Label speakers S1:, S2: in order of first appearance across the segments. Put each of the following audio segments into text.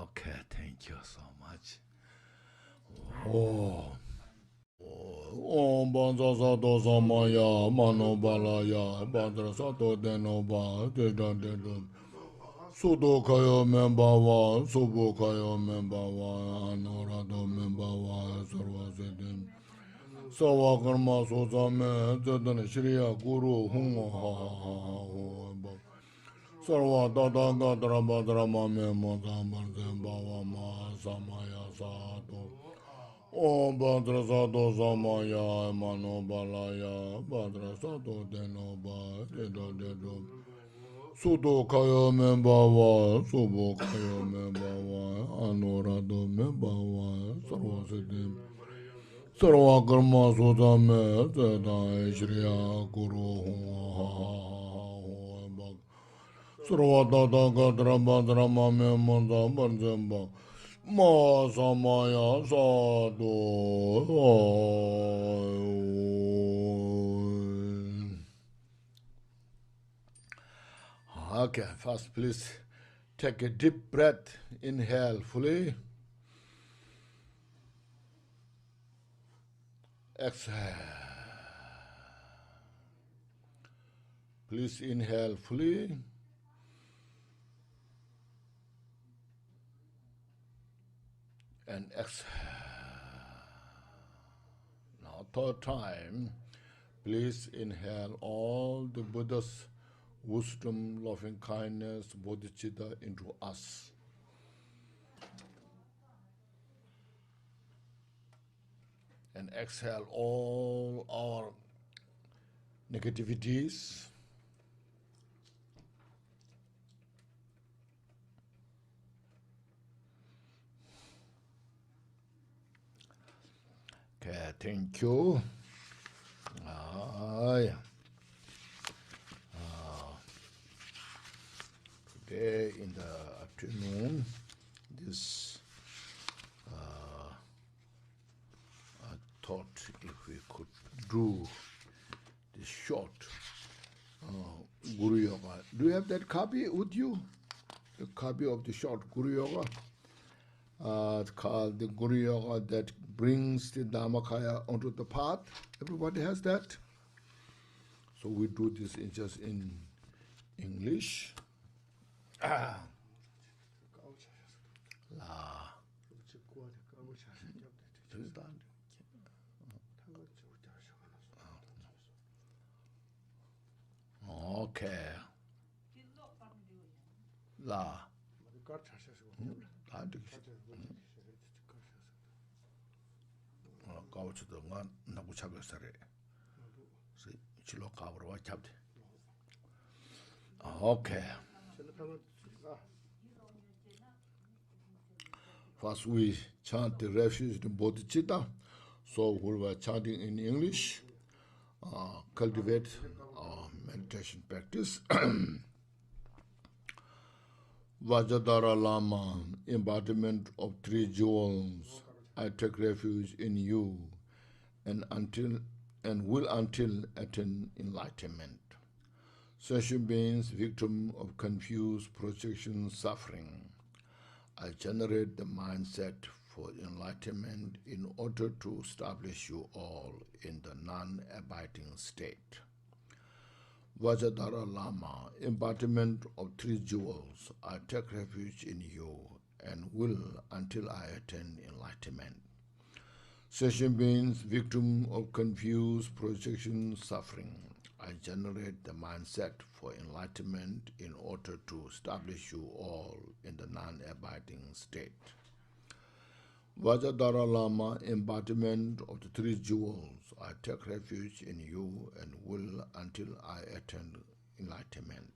S1: Okay, thank you so much. Oh. Om Banza Sato Samaya, Mano Balaya, Bandra Sato Denova, Dedadedum. Sudo Kayo Membawa, Subo Kayo Membawa, Anorado Membawa, Sarvasedim. Sawa Karma Sosame, Zedan Shriya Guru, Hunga Ha Ha. Sarva Tata Gatra Badrama Memo Samban Zembawa Ma Samaya Sato. Om Badra Sato Samaya Mano Balaya Badra Sato Denoba Dedo Dedo Sudo Kayo Membawa Subo Kayo Membawa Anorado Membawa Sarva Siddhim Sarva Karma Sudame Zeta Shriya Guru Hua Sarva Tata Gatra Badra Mame Manda Banzemba Ma Samaya Sado. Okay, first please take a deep breath. Inhale fully. Exhale. Please inhale fully. And exhale. Now, third time, please inhale all the Buddha's wisdom, loving kindness, bodhicitta into us. And exhale all our negativities. Okay, thank you. Today in the afternoon, this I thought if we could do this short Guru Yoga. Do you have that copy with you? The copy of the short Guru Yoga? It's called the Guru Yoga that brings the Dhammakaya onto the path. Everybody has that. So we do this just in English. La. Okay. La. Okay. First we chant the refuge in bodhicitta. So we were chanting in English. Cultivate our meditation practice. Vajradhara Lama, embodiment of three jewels, I take refuge in you, and will until attain enlightenment. Sentient beings, victim of confused projection suffering, I generate the mindset for enlightenment in order to establish you all in the non-abiding state. Vajradhara Lama, embodiment of three jewels, I take refuge in you and will until I attain enlightenment. Sentient beings, victim of confused projection suffering, I generate the mindset for enlightenment in order to establish you all in the non-abiding state. Vajradhara Lama, embodiment of the three jewels, I take refuge in you and will until I attain enlightenment.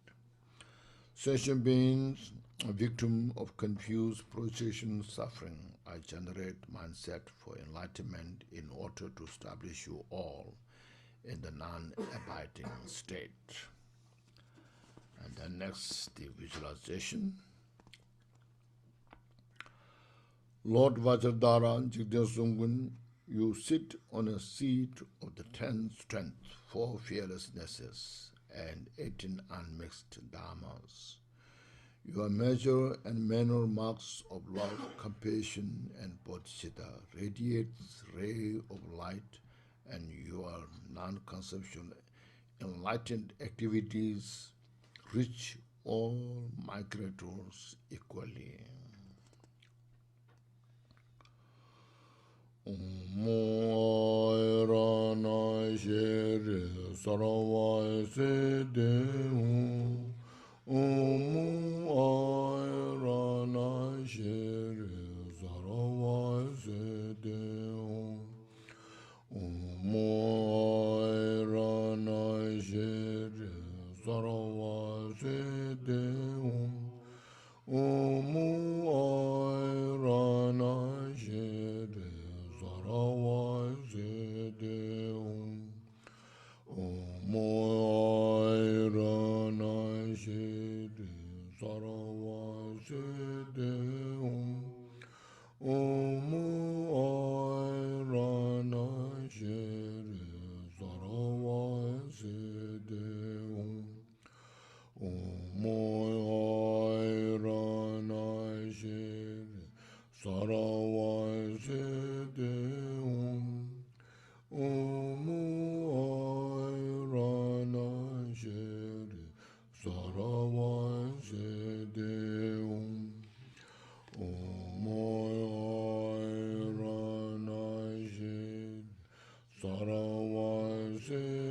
S1: Sentient beings, a victim of confused projection suffering, I generate mindset for enlightenment in order to establish you all in the non-abiding state. And then next, the visualization. Lord Vajradhara Jigdasungun, you sit on a seat of the 10 strength, 4 fearlessnesses, and 18 unmixed dharmas. Your measure and manner marks of love, compassion, and bodhicitta radiates ray of light, and your non-conceptual enlightened activities reach all migrators equally. Moirana shere sarawai sede Airana shere sarawai sede Moirana shere sarawai sede Airana shere sarawai sede Moirana shere sarawai sede Airana shere sarawai sede Moirana shere sarawai sede Airana shere sarawai sede Moirana shere sarawai sede Airana shere sarawai sede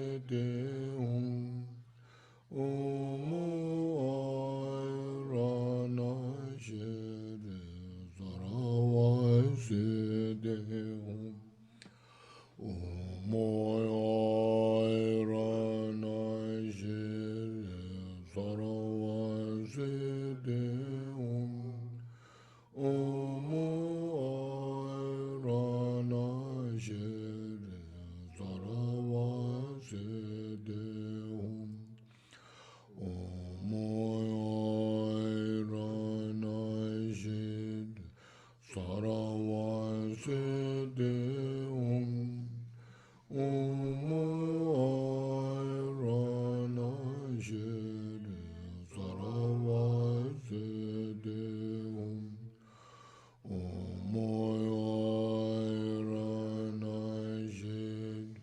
S1: Moirana shere sarawai sede Moirana shere sarawai sede Moirana shere sarawai sede Moirana shere sarawai sede Moirana shere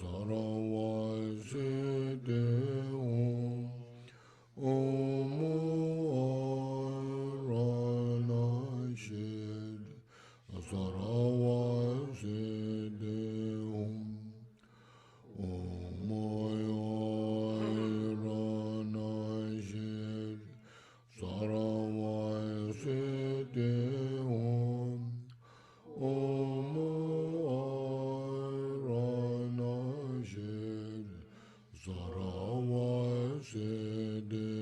S1: sarawai sede Moirana shere sarawai sede Moirana shere sarawai sede Moirana shere sarawai sede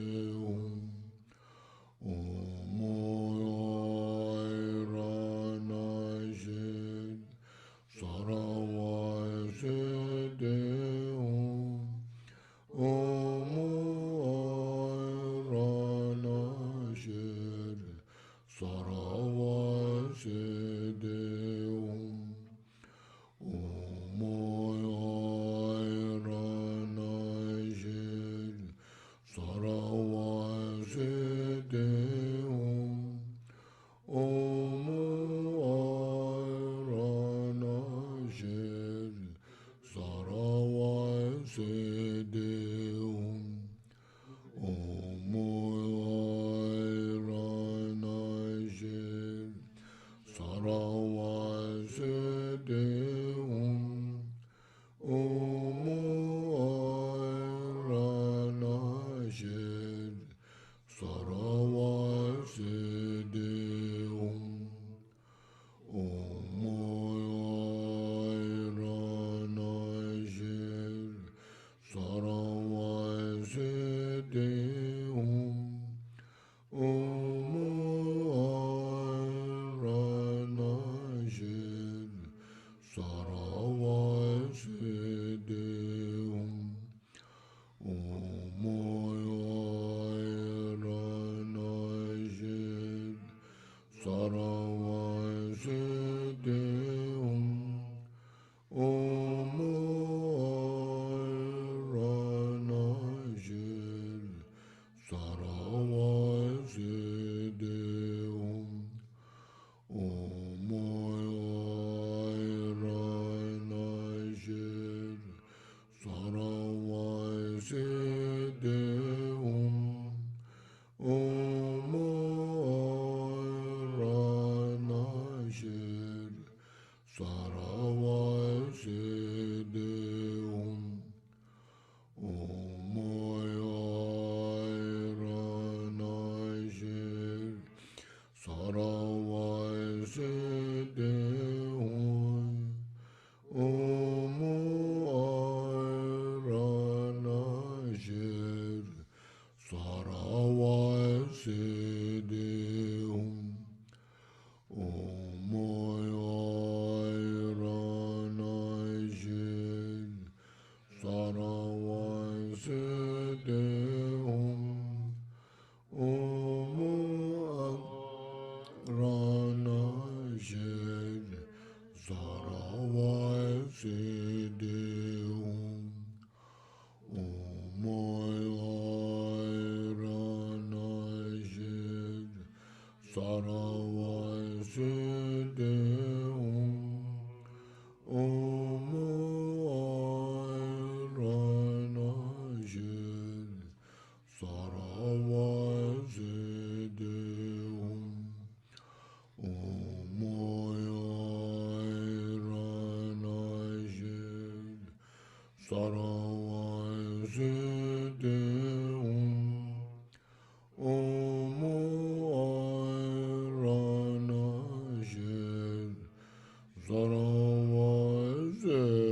S1: Saravai Siddhi Omu Airana Shir Saravai Siddhi Omu Airana Shir Saravai Siddhi Omu Airana Shir Saravai Siddhi.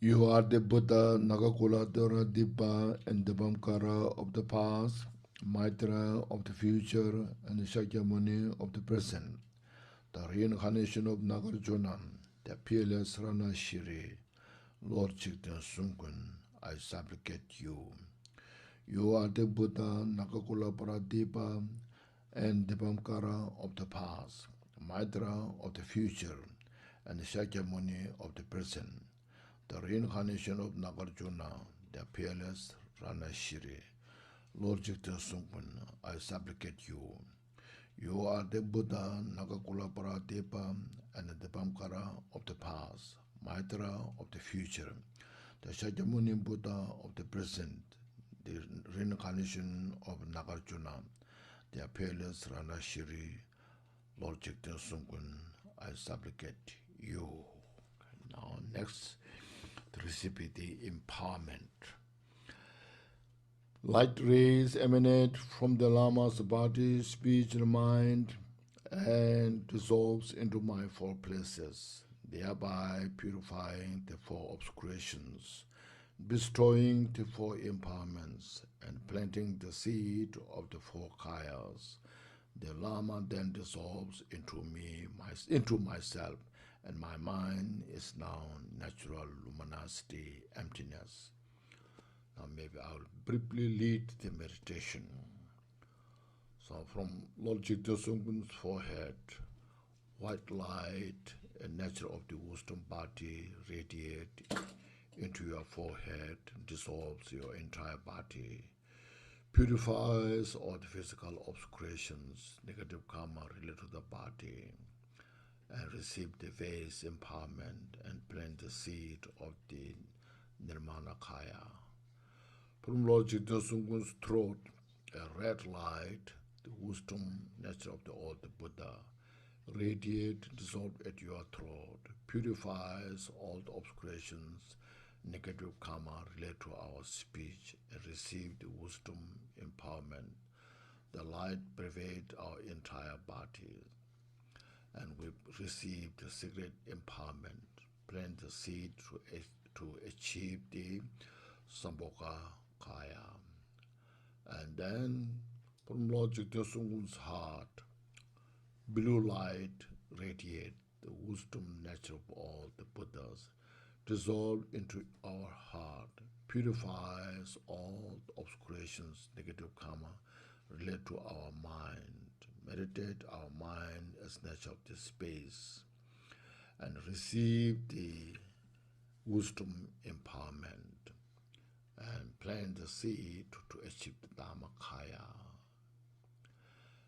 S1: You are the Buddha, Nagakula, Dora, Dipa, and the Bamkara of the past, Maitra of the future, and the Shakyamuni of the present, the reincarnation of Nagarjuna, the peerless Rana Shiri, Lord Chikten Sunkun, I supplicate you. You are the Buddha, Nagakula, Paradipa, and the Bamkara of the past, Maitra of the future, and the Shakyamuni of the present, the reincarnation of Nagarjuna, the peerless Rana Shiri, Lord Jikta Sungpan, I supplicate you. You are the Buddha, Nagakula Paradepa, and the Bamkara of the past, Maitra of the future, the Shakyamuni Buddha of the present, the reincarnation of Nagarjuna, the peerless Rana Shiri, Lord Jikta Sungpan, I supplicate you. Now next, the recipe, the empowerment. Light rays emanate from the Lama's body, speech, and mind, and dissolves into my four places, thereby purifying the four obscurations, bestowing the four empowerments, and planting the seed of the four kayas. The Lama then dissolves into me, into myself, and my mind is now natural luminosity, emptiness. Now maybe I'll briefly lead the meditation. So from Lord Jikta Sungpun's forehead, white light, a nature of the wisdom body radiate into your forehead, dissolves your entire body, purifies all the physical obscurations, negative karma related to the body, and receive the vase empowerment and plant the seed of the Nirmana Kaya. From Lord Jikta Sungpun's throat, a red light, the wisdom nature of the old Buddha, radiate, dissolve at your throat, purifies all the obscurations, negative karma related to our speech, and receive the wisdom empowerment. The light pervades our entire body, and we receive the secret empowerment, plant the seed to achieve the Sambhoga Kaya. And then from Lord Jikta Sungpun's heart, blue light radiate, the wisdom nature of all the Buddhas, dissolve into our heart, purifies all the obscurations, negative karma, relate to our mind, meditate our mind as nature of the space, and receive the wisdom empowerment, and plant the seed to achieve the Dhammakaya.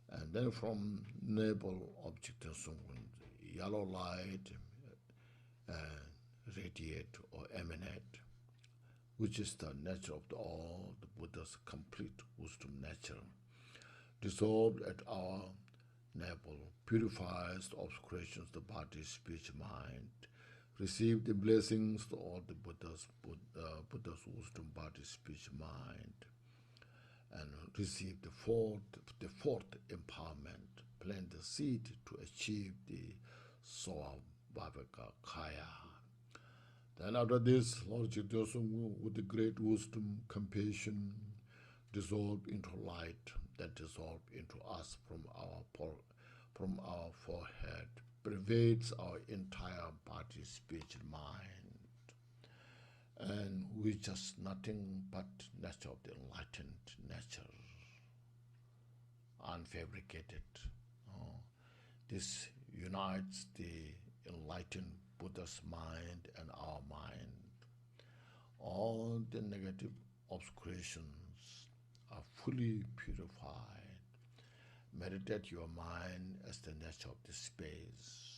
S1: And then from navel of Jikta Sungpan, yellow light radiate or emanate, which is the nature of all the Buddha's complete wisdom nature, dissolved at our navel, purifies the obscurations of the body, speech, mind, receive the blessings of all the Buddha's wisdom, body, speech, mind, and receive the fourth empowerment, plant the seed to achieve the Swabhavika Kaya. Then after this, Lord Jikta Sungpan, with the great wisdom, compassion, dissolve into light that dissolve into us from our forehead, pervades our entire body, speech, and mind. And we just nothing but nature of the enlightened nature, unfabricated. This unites the enlightened Buddha's mind and our mind. All the negative obscurations are fully purified. Meditate your mind as the nature of the space.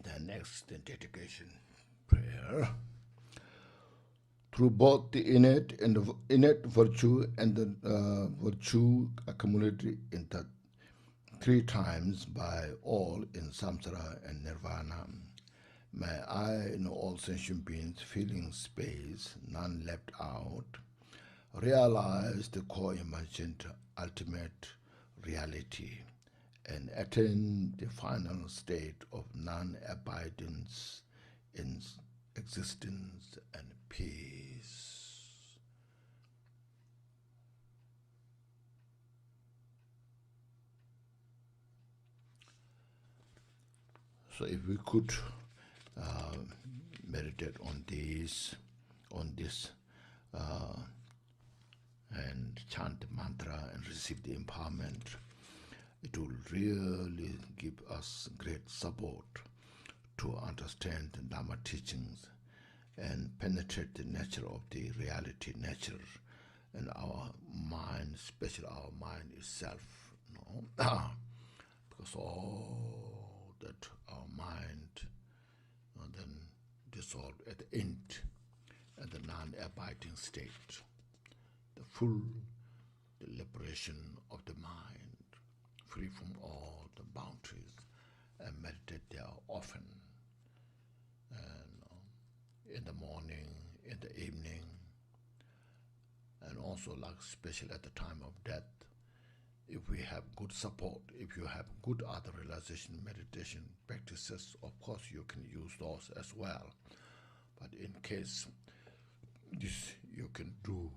S1: The next dedication prayer. Through both the innate and the innate virtue and the virtue accumulated in the 3 times by all in samsara and nirvana, may I and all sentient beings feeling space, none left out, realize the co-emergent ultimate reality and attain the final state of non-abidance in existence and peace. So if we could meditate on this, and chant the mantra and receive the empowerment, it will really give us great support to understand the Dharma teachings and penetrate the nature of the reality nature and our mind, especially our mind itself, because all that our mind then dissolved at the end, at the non-abiding state, the full liberation of the mind, free from all the boundaries, and meditate there often, and in the morning, in the evening, and also like especially at the time of death. If we have good support, if you have good other realization meditation practices, of course you can use those as well. But in case this you can do,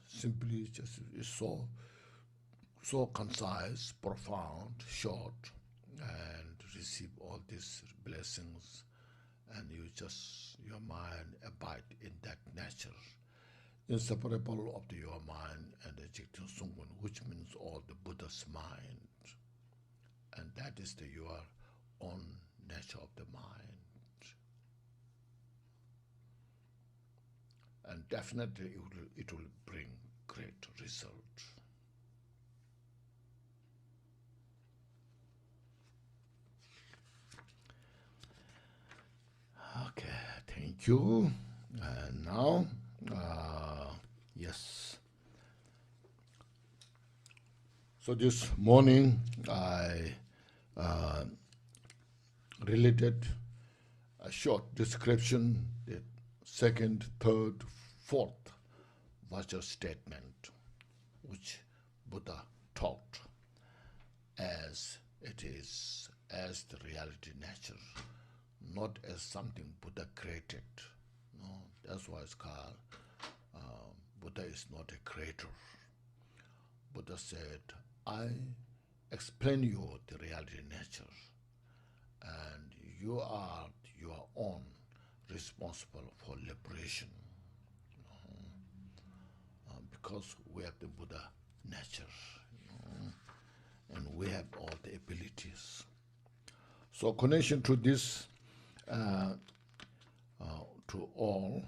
S1: simply just is so concise, profound, short, and receive all these blessings, and your mind abide in that nature, inseparable of your mind and the Jigten Sungwon, which means all the Buddha's mind, and that is your own nature of the mind. And definitely it will bring great result. Okay, thank you. And now, yes. So this morning I related a short description, the second, third, fourth virtue statement, which Buddha taught as it is, as the reality nature, not as something Buddha created. No, that's why it's called Buddha is not a creator. Buddha said, I explain you the reality nature, and you are your own responsible for liberation, because we have the Buddha nature, and we have all the abilities. So connection to this, to all,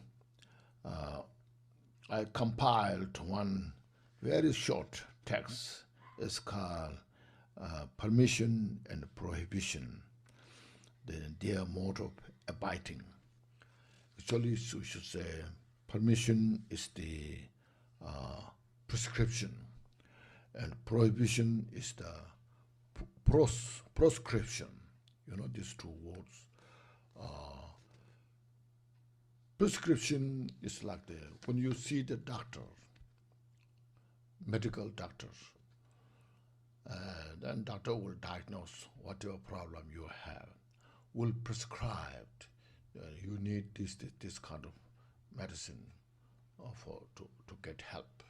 S1: I compiled one very short text. It's called permission and prohibition, their mode of abiding. Actually, we should say permission is the prescription, and prohibition is the proscription. You know these two words. Prescription is like when you see the doctor, medical doctor, then doctor will diagnose whatever problem you have, will prescribe you need this kind of medicine to get help.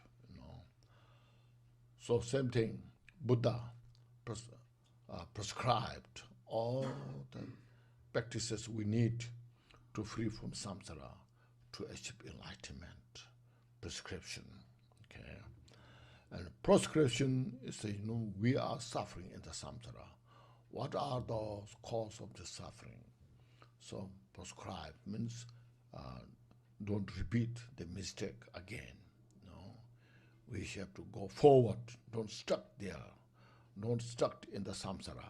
S1: So same thing, Buddha prescribed all the practices we need to free from samsara, to achieve enlightenment. Prescription, okay? And proscription is, we are suffering in the samsara. What are the causes of the suffering? So prescribe means don't repeat the mistake again. We have to go forward. Don't stuck there. Don't stuck in the samsara.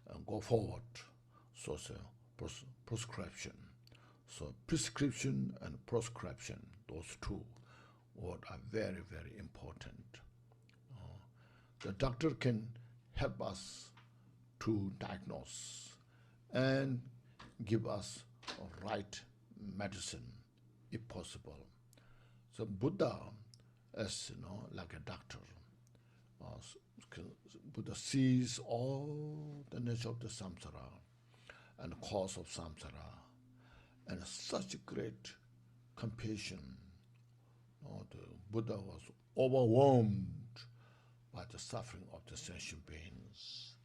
S1: And go forward. So prescription. So prescription and proscription, those two words are very, very important. The doctor can help us to diagnose and give us a right medicine if possible. So Buddha, as like a doctor, Buddha sees all the nature of the samsara and the cause of samsara, and such great compassion. The Buddha was overwhelmed by the suffering of the sentient beings,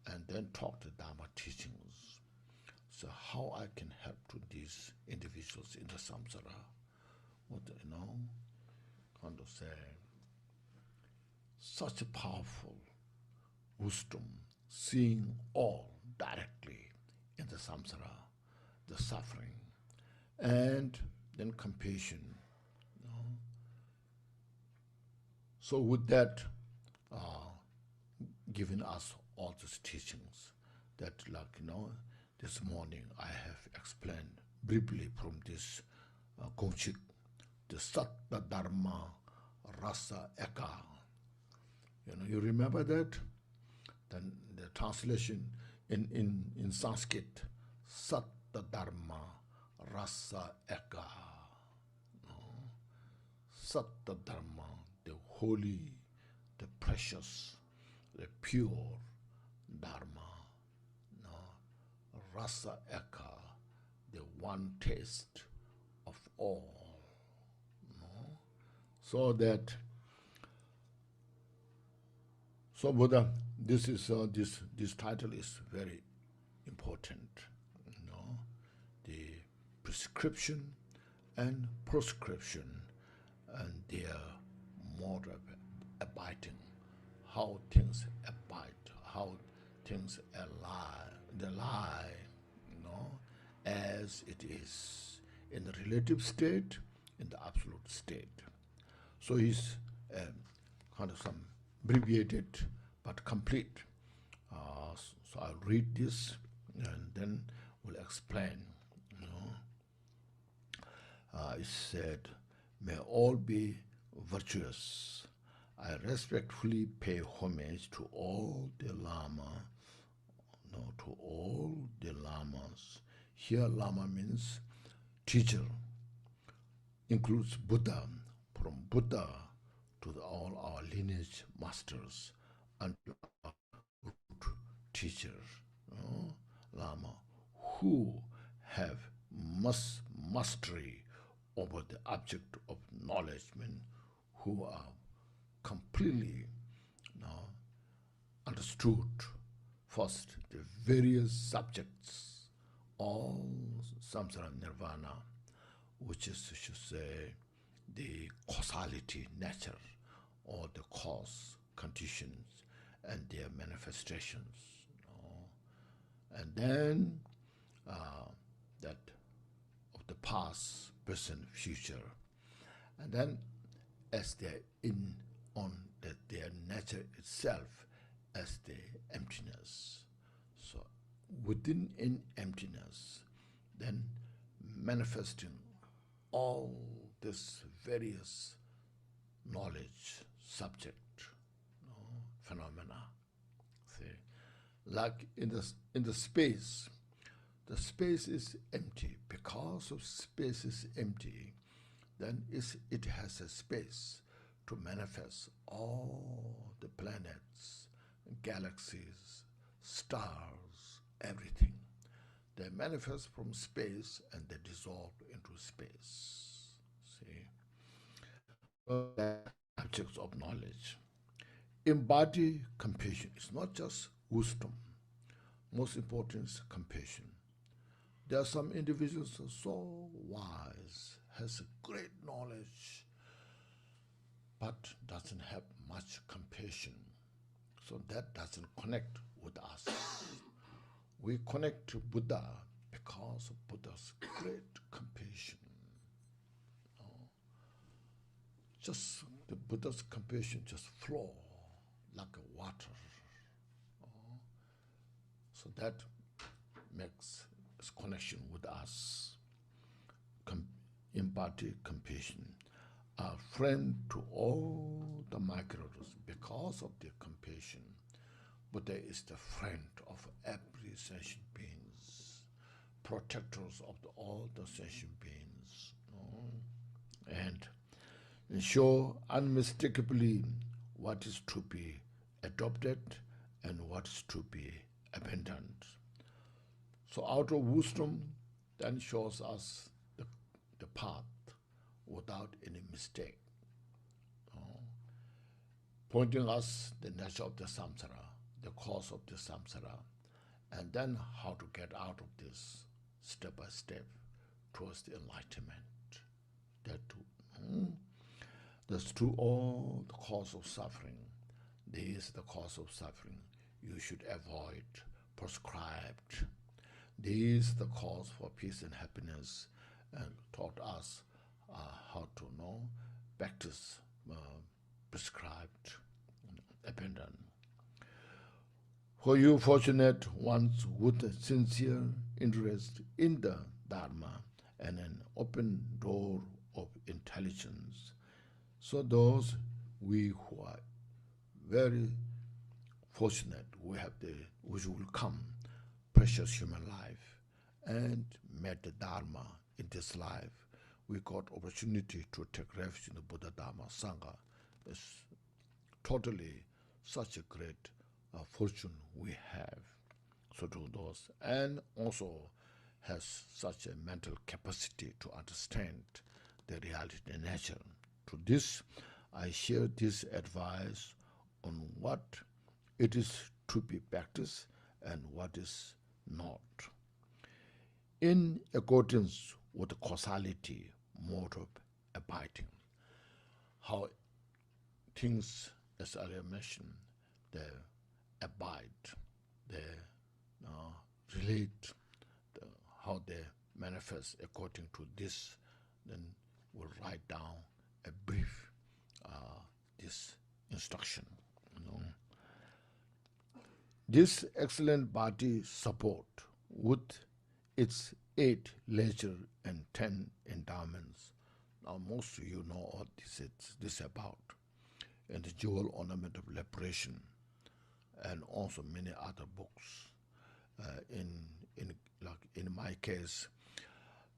S1: and then taught the Dharma teachings. So how I can help to these individuals in the samsara? Kind of say, such a powerful wisdom, seeing all directly in the samsara, the suffering, and then compassion. So with that, giving us all these teachings that, this morning I have explained briefly from this GONGCHIK, the Sattva Dharma Rasa Eka. You remember that? Then the translation in Sanskrit, Sattva Dharma Rasa Eka. Sattva Dharma, the holy, the precious, the pure Dharma. Rasa Eka, the one taste of all. So Buddha, this title is very important. The prescription and proscription and their mode of abiding, how things abide, how things lie, as it is in the relative state, in the absolute state. So he's kind of some abbreviated but complete. So I'll read this and then we'll explain. It said, may all be virtuous. I respectfully pay homage to all the Lama, to all the Lamas. Here Lama means teacher, includes Buddha, from Buddha to all our lineage masters and our root teachers, Lama, who have mastery over the object of knowledge, who are completely understood first the various subjects, all samsara nirvana, which is, should say, the causality, nature, or the cause, conditions, and their manifestations. And then that of the past, present, future. And then as they're on that their nature itself as the emptiness. So within in emptiness, then manifesting all this various knowledge, subject, phenomena. See, like in the space is empty. Because of space is empty, then it has a space to manifest all the planets, galaxies, stars, everything. They manifest from space and they dissolve into space. See? Objects of knowledge. Embody compassion. It's not just wisdom. Most important is compassion. There are some individuals who are so wise, has great knowledge, but doesn't have much compassion. So that doesn't connect with us. We connect to Buddha because of Buddha's great compassion. Just the Buddha's compassion just flow like a water. So that makes its connection with us. Embody compassion. A friend to all the migrants because of their compassion. Buddha is the friend of every sentient beings, protectors of all the sentient beings, and ensure unmistakably what is to be adopted and what is to be abandoned. So out of wisdom then shows us the path without any mistake, pointing us the nature of the samsara, the cause of the samsara, and then how to get out of this step by step towards the enlightenment. That too. That's true all the cause of suffering. This is the cause of suffering. You should avoid prescribed. This is the cause for peace and happiness, and taught us how to know, practice prescribed, abandon. For you fortunate ones with a sincere interest in the Dharma and an open door of intelligence, so those we who are very fortunate, which will come precious human life and met the Dharma in this life, we got opportunity to take refuge in the Buddha Dharma Sangha. It's totally such a great fortune we have. So to those, and also has such a mental capacity to understand the reality and nature. To this, I share this advice on what it is to be practiced and what is not, in accordance with the causality mode of abiding. How things, as earlier mentioned, they abide, they relate, how they manifest according to this. Then we'll write down a brief this instruction. This excellent body support with its 8 leisure and 10 endowments. Now most of you know what this about, and the jewel ornament of liberation, and also many other books. In my case,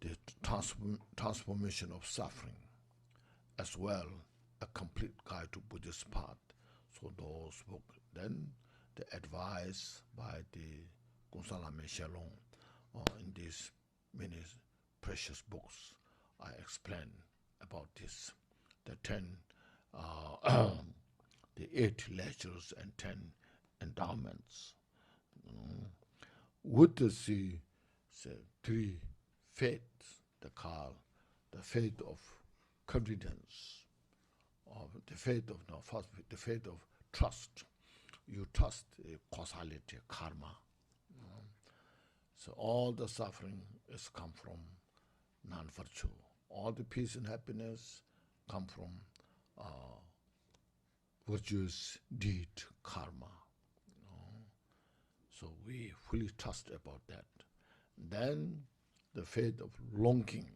S1: the transformation of suffering, as well a complete guide to Buddhist path. So those books. Then the advice by the Gonsalame Shalom in these many precious books, I explain about this. The 10, the 8 lectures and 10 endowments. With the 3 faiths, the faith of confidence, of the faith of the faith of trust. You trust causality, karma. So all the suffering is come from non-virtue. All the peace and happiness come from virtuous deed, karma. we fully trust about that. Then the faith of longing.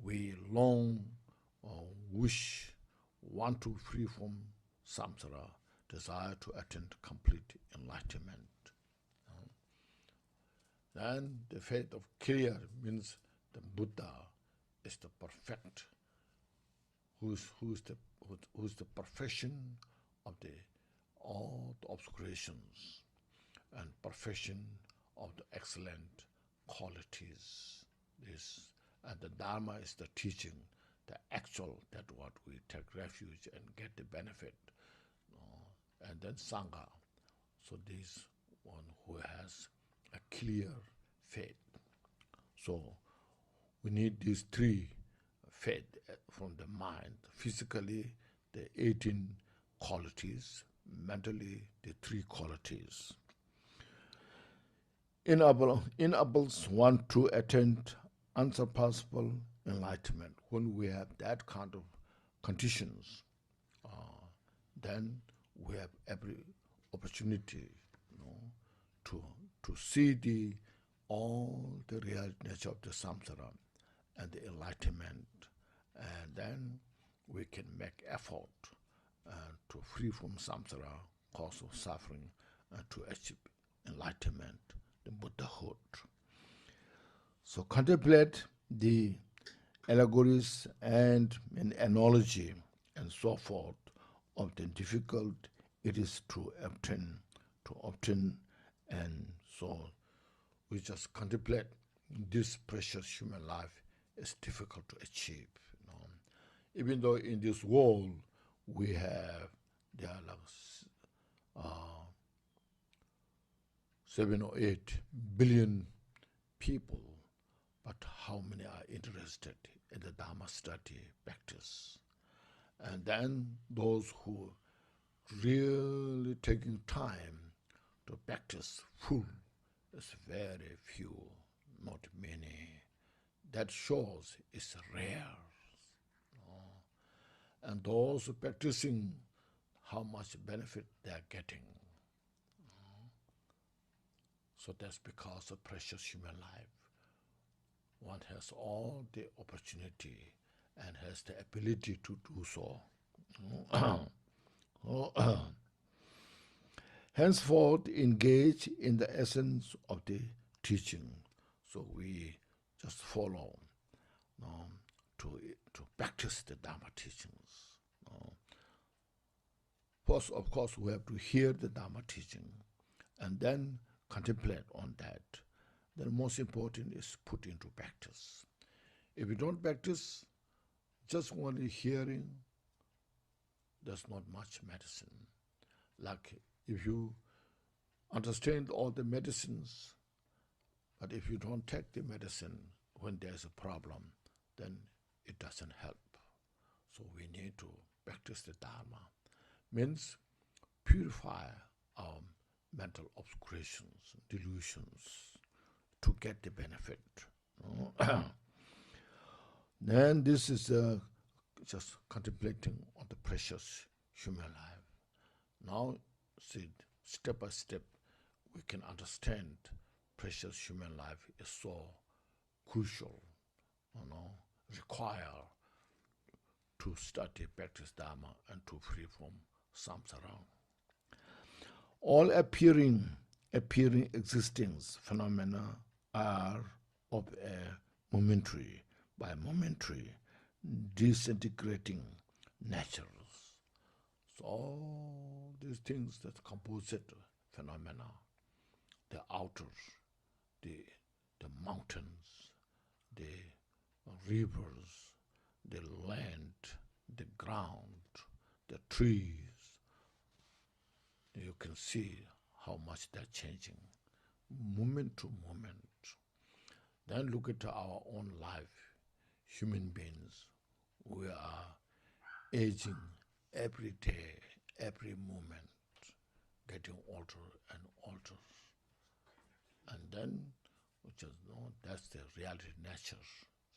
S1: We long or wish, want to free from samsara, desire to attain complete enlightenment. Then the faith of clear means the Buddha is the perfect, who's the perfection of all the obscurations and perfection of the excellent qualities. And the Dharma is the teaching, the actual, that what we take refuge and get the benefit. And then Sangha. So this one who has a clear faith. So we need these three faith from the mind. Physically, the 18 qualities. Mentally, the 3 qualities. Enables one to attain unsurpassable enlightenment. When we have that kind of conditions, then we have every opportunity, to see all the real nature of the samsara and the enlightenment, and then we can make effort to free from samsara, cause of suffering, and to achieve enlightenment, the Buddhahood. So contemplate the allegories and an analogy and so forth of the difficult it is to obtain, and so we just contemplate this precious human life is difficult to achieve. Even though in this world there are like 7 or 8 billion people, but how many are interested in the Dharma study practice? And then those who really taking time to practice full is very few, not many. That shows it's rare. And those practicing, how much benefit they are getting. So that's because of precious human life. One has all the opportunity and has the ability to do so. Henceforth, engage in the essence of the teaching. So we just follow to practice the Dharma teachings. First, of course, we have to hear the Dharma teaching and then contemplate on that. The most important is put into practice. If you don't practice, just only hearing, there's not much medicine. Like if you understand all the medicines, but if you don't take the medicine when there's a problem, then it doesn't help. So we need to practice the Dharma. Means purify our mental obscurations, delusions, to get the benefit. Then this is just contemplating on the precious human life. Now, see, step by step, we can understand precious human life is so crucial, require to study, practice Dharma, and to free from samsara. All appearing existence phenomena are of a momentary, disintegrating natures. So all these things that composite phenomena, the outer, the mountains, the rivers, the land, the ground, the trees, you can see how much they're changing, moment to moment. Then look at our own life, human beings. We are aging every day, every moment, getting older and older. And then we just know that's the reality nature.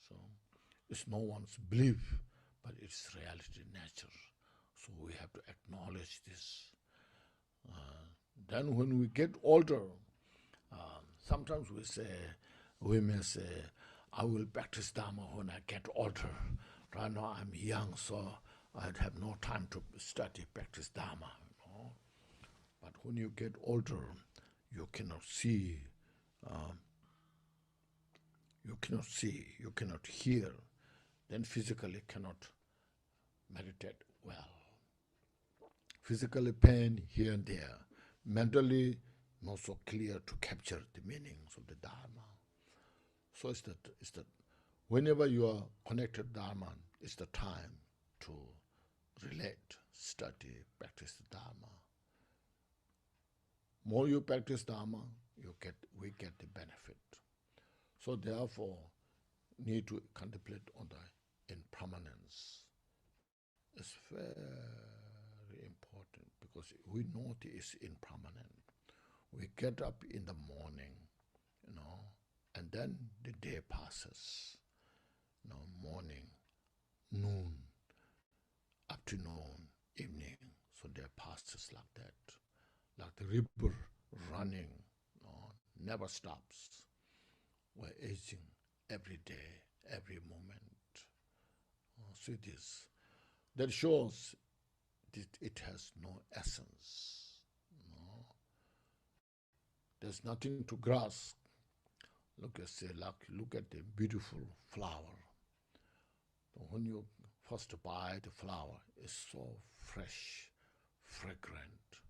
S1: So it's no one's belief, but it's reality nature. So we have to acknowledge this. Then when we get older, Sometimes we may say, I will practice Dharma when I get older. Right now I'm young, so I'd have no time to study, practice Dharma. But when you get older, you cannot see, you cannot hear, then physically cannot meditate well. Physically pain here and there, mentally not so clear to capture the meanings of the Dharma. So it's that whenever you are connected to Dharma, it's the time to relate, study, practice the Dharma. More you practice Dharma, we get the benefit. So therefore, need to contemplate on the impermanence. It's very important because we know it is impermanent. We get up in the morning, and then the day passes. Morning, noon, afternoon, evening. So day passes like that. Like the river running, never stops. We're aging every day, every moment. So it is. That shows that it has no essence. There's nothing to grasp. Look at the beautiful flower. When you first buy the flower, it's so fresh, fragrant.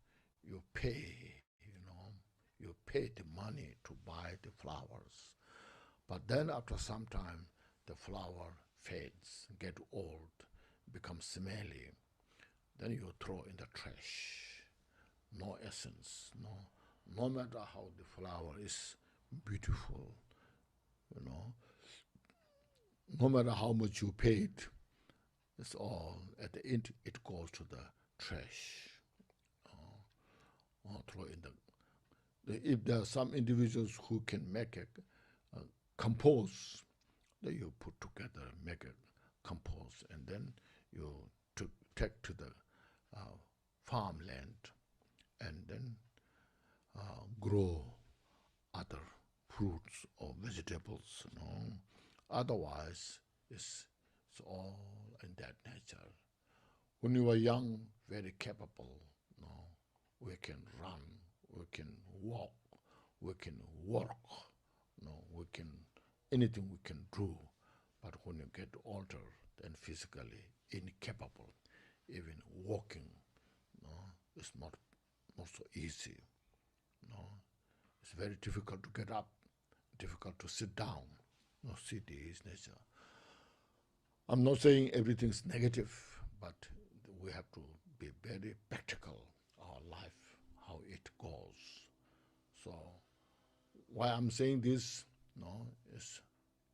S1: You pay, you pay the money to buy the flowers. But then after some time, the flower fades, get old, becomes smelly. Then you throw in the trash. No essence, no matter how the flower is beautiful, no matter how much you paid, it's all, at the end, it goes to the trash. Or throw in if there are some individuals who can make a compose, then you put together, make a compose, and then you take to the farmland and then grow other fruits or vegetables. Otherwise, it's all in that nature. When you are young, very capable, we can run, we can walk, we can work, anything we can do. But when you get older, then physically incapable, even walking, it's not so easy. It's very difficult to get up, difficult to sit down. City is nature. I'm not saying everything's negative, but we have to be very practical, our life, how it goes. So why I'm saying this, is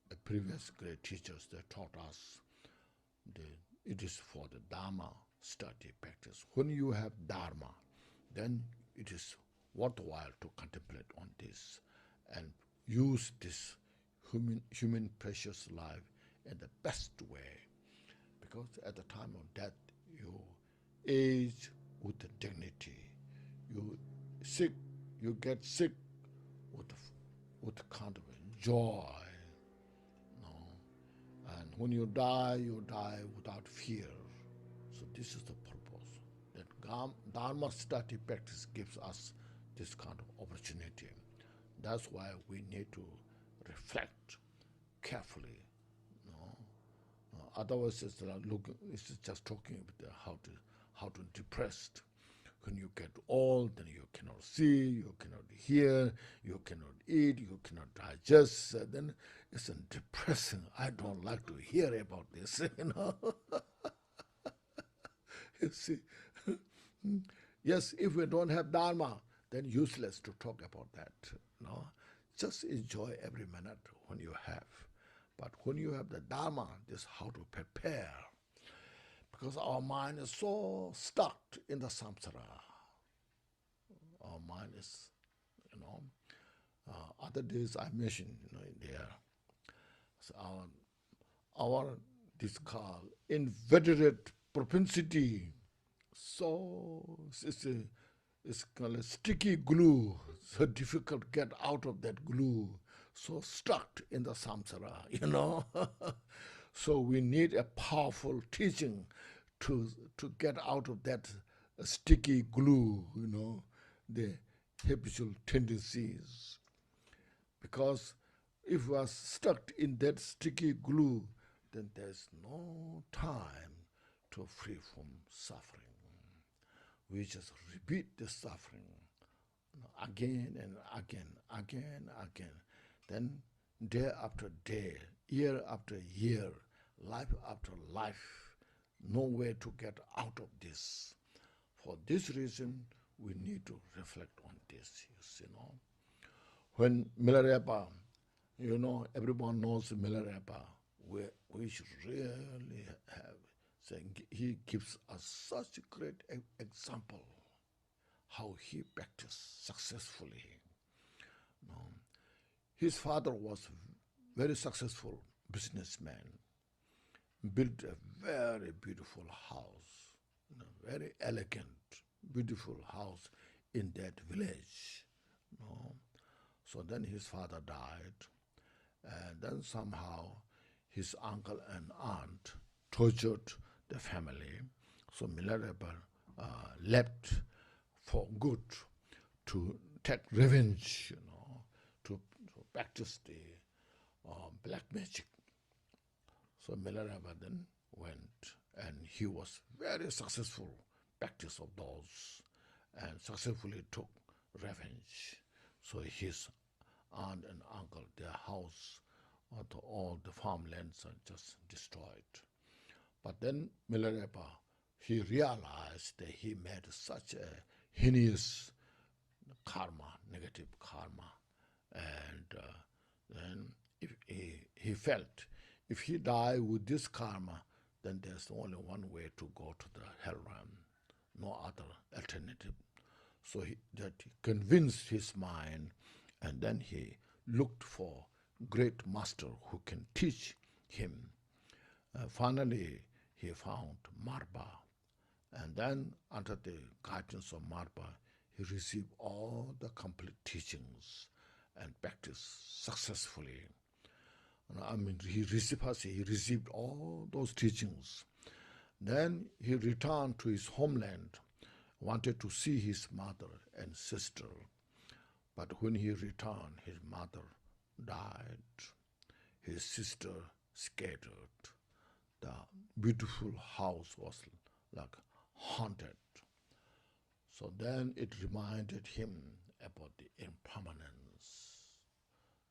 S1: the previous great teachers that taught us it is for the Dharma study practice. When you have Dharma, then it is worthwhile to contemplate on this and use this human precious life in the best way, because at the time of death you age with dignity. You get sick with kind of joy, and when you die without fear. So this is the purpose. That Dharma study practice gives us this kind of opportunity. That's why we need to reflect carefully. Otherwise, it's just talking about how to depressed. When you get old, then you cannot see, you cannot hear, you cannot eat, you cannot digest. Then it's depressing. I don't like to hear about this. You see. Yes, if we don't have Dharma, then useless to talk about that. Just enjoy every minute when you have. But when you have the Dharma, this is how to prepare. Because our mind is so stuck in the samsara. Our mind is, other days I mentioned, there. So our this called inveterate propensity. So it's called a sticky glue. so difficult to get out of that glue, so stuck in the samsara, So we need a powerful teaching to get out of that sticky glue, the habitual tendencies. Because if we are stuck in that sticky glue, then there's no time to free from suffering. We just repeat the suffering again and again. Then day after day, year after year, life after life, no way to get out of this. For this reason, we need to reflect on this, When Milarepa, everyone knows Milarepa, we should really have, saying he gives us such a great example how he practiced successfully. His father was very successful businessman, built a very beautiful house, very elegant, beautiful house in that village. So then his father died, and then somehow his uncle and aunt tortured the family. So Milarepa left for good to take revenge, to practice the black magic. So Milarepa then went, and he was very successful practice of those, and successfully took revenge. So his aunt and uncle, their house, all the farmlands are just destroyed. But then Milarepa, he realized that he made such a heinous karma, negative karma, and then if he felt if he died with this karma, then there's only one way to go to the hell realm, no other alternative. So he convinced his mind, and then he looked for great master who can teach him. Finally, he found Marpa, and then under the guidance of Marpa, he received all the complete teachings and practiced successfully. He received all those teachings. Then he returned to his homeland, wanted to see his mother and sister. But when he returned, his mother died, his sister scattered. The beautiful house was like haunted. So then it reminded him about the impermanence.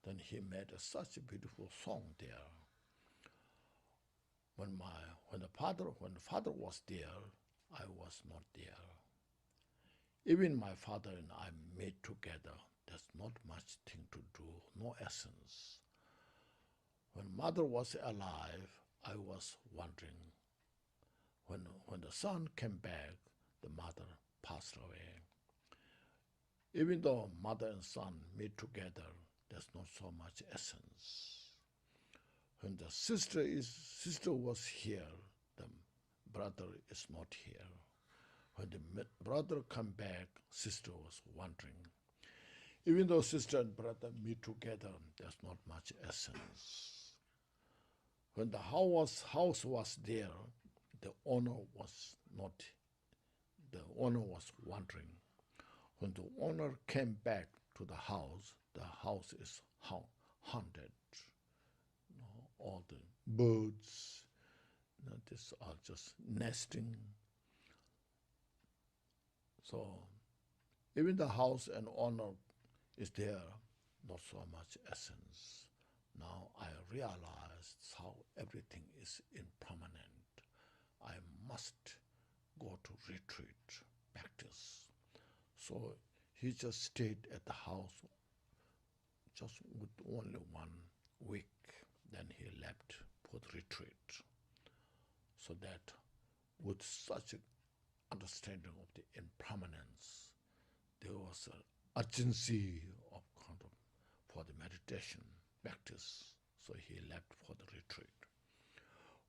S1: Then he made such a beautiful song there. When the father was there, I was not there. Even my father and I made together. There's not much thing to do, no essence. When mother was alive, I was wandering. When the son came back, the mother passed away. Even though mother and son made together, there's not so much essence. When the sister was here, the brother is not here. When the brother come back, sister was wandering. Even though sister and brother meet together, there's not much essence. When the house was there, the owner was wandering. When the owner came back to the house is haunted. All the birds, these are just nesting. So even the house and owner is there, not so much essence. Now I realized how everything is impermanent. I must go to retreat, practice. So he just stayed at the house just with only 1 week. Then he left for the retreat. So that with such an understanding of the impermanence, there was an urgency of for the meditation practice. So he left for the retreat.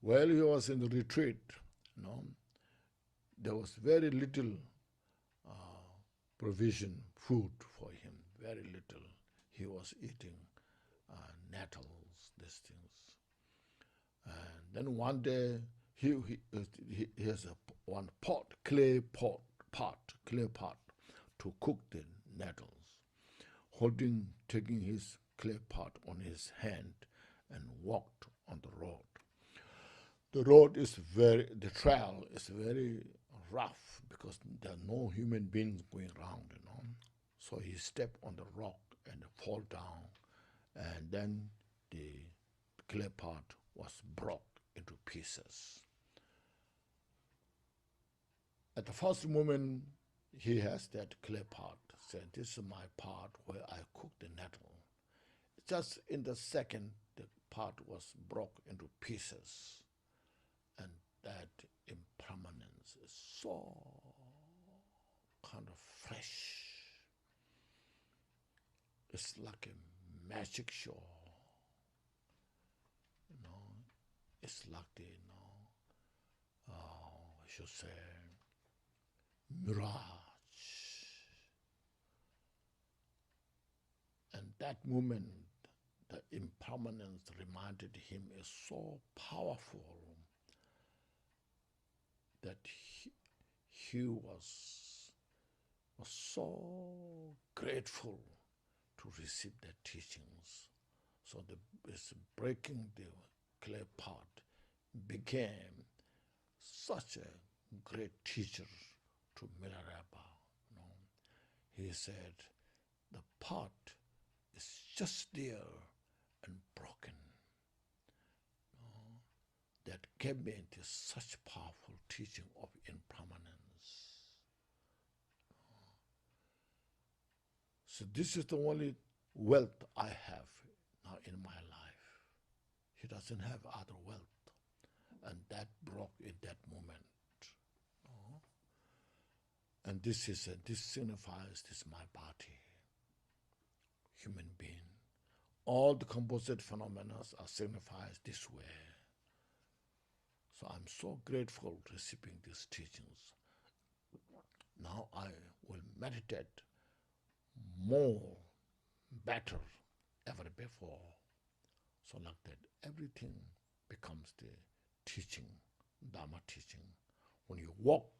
S1: While he was in the retreat, there was very little provision, food for him, very little. He was eating nettles, these things. And then one day he has one pot, clay pot to cook the nettles, taking his clay pot on his hand and walked on the road. The trail is very rough because there are no human beings going around, So he stepped on the rock and fall down, and then the clay pot was broke into pieces. At the first moment, he has that clay pot, said, "This is my pot where I cook the nettle." Just in the second, the pot was broke into pieces. And that impermanence is so kind of fresh. It's like a magic show. It's like the, I should say, mirage. And that moment, the impermanence reminded him is so powerful that he was so grateful to receive the teachings. So this breaking the clay pot became such a great teacher to Milarepa. He said, the pot is just there and broken. That gave me into such powerful teaching of impermanence. So this is the only wealth I have now in my life. He doesn't have other wealth. And that broke in that moment. And this signifies this is my body, human being. All the composite phenomena are signified this way. So I'm so grateful receiving these teachings. Now I will meditate more, better, ever before. So like that, everything becomes the teaching, Dharma teaching. When you walk,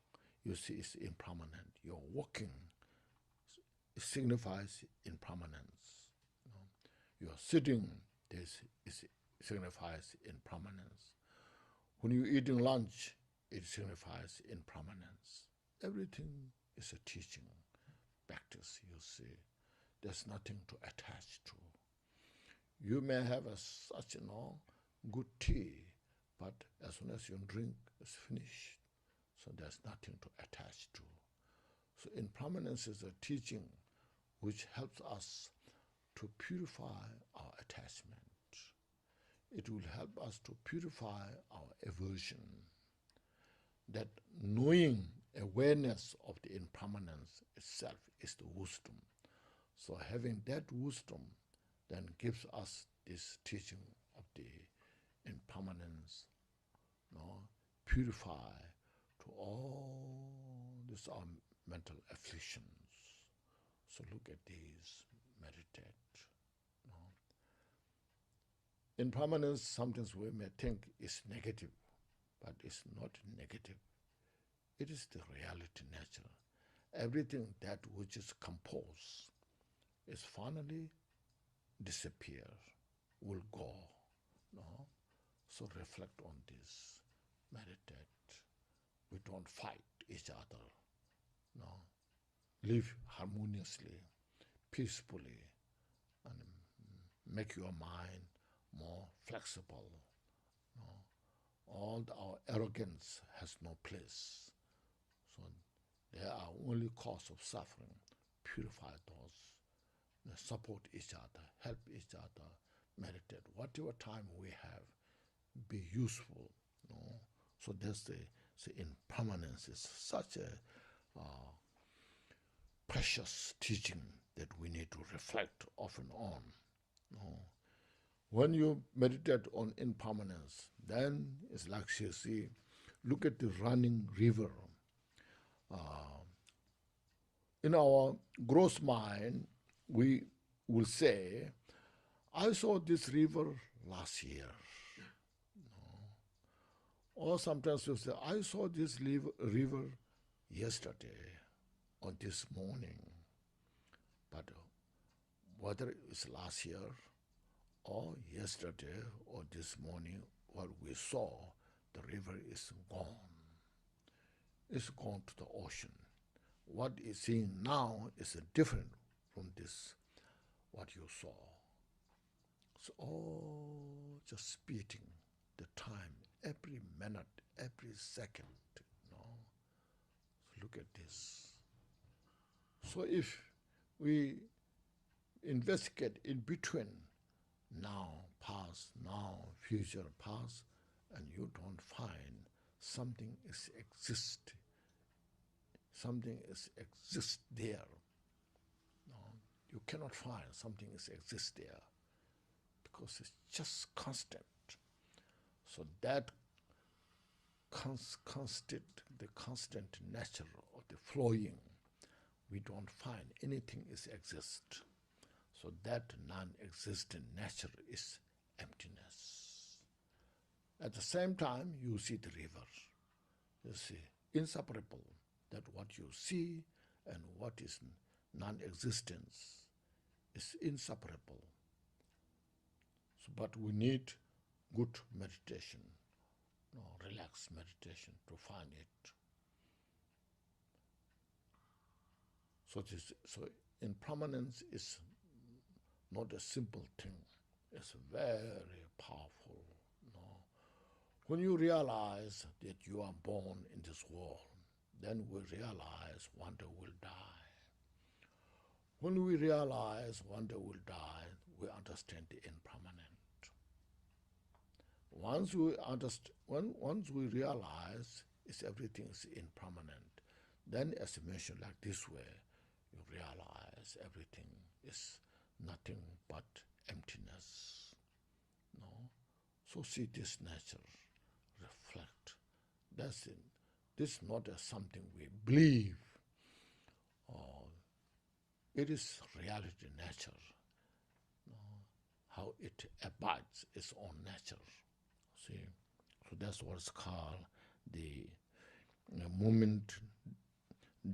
S1: you see it's impermanent. You're walking, it signifies impermanence. You're sitting, it signifies impermanence. When you're eating lunch, it signifies impermanence. Everything is a teaching practice, you see. There's nothing to attach to. You may have such good tea, but as soon as you drink, it's finished. So there's nothing to attach to. So impermanence is a teaching which helps us to purify our attachment. It will help us to purify our aversion. That knowing, awareness of the impermanence itself is the wisdom. So having that wisdom then gives us this teaching of the impermanence, purify to all these our mental afflictions. So look at these, meditate. Impermanence, sometimes we may think is negative, but it's not negative. It is the reality, nature. Everything that which is composed is finally disappear, will go. So reflect on this, meditate. We don't fight each other. Live harmoniously, peacefully, and make your mind more flexible. All our arrogance has no place. So they are only cause of suffering. Purify those. Support each other, help each other, meditate. Whatever time we have, be useful. So that's the impermanence is such a precious teaching that we need to reflect often on. When you meditate on impermanence, then it's like you see, look at the running river. In our gross mind, we will say, I saw this river last year. Or sometimes we say, I saw this river yesterday or this morning. But whether it's last year or yesterday or this morning, what we saw, the river is gone. It's gone to the ocean. What is seen now is different from this, what you saw. It's all just speeding the time, every minute, every second. So look at this. So if we investigate in between now, past, now, future, past, and you don't find something exists there. No, you cannot find something exists there because it's just constant. So that the constant nature of the flowing, we don't find anything exists. So that non-existent nature is emptiness. At the same time, you see the river. You see, inseparable, that what you see and what is non-existence is inseparable. So, but we need good meditation, relaxed meditation to find it. So impermanence is not a simple thing. It's very powerful. When you realize that you are born in this world, then we realize one day we'll die. When we realize one day we'll die, we understand the impermanent. Once we realize everything is impermanent, then as I mentioned like this way, you realize everything is nothing but emptiness. So see this nature, reflect. That's it. This is not something we believe. It is reality, nature. How it abides its own nature. See, so that's what's called the moment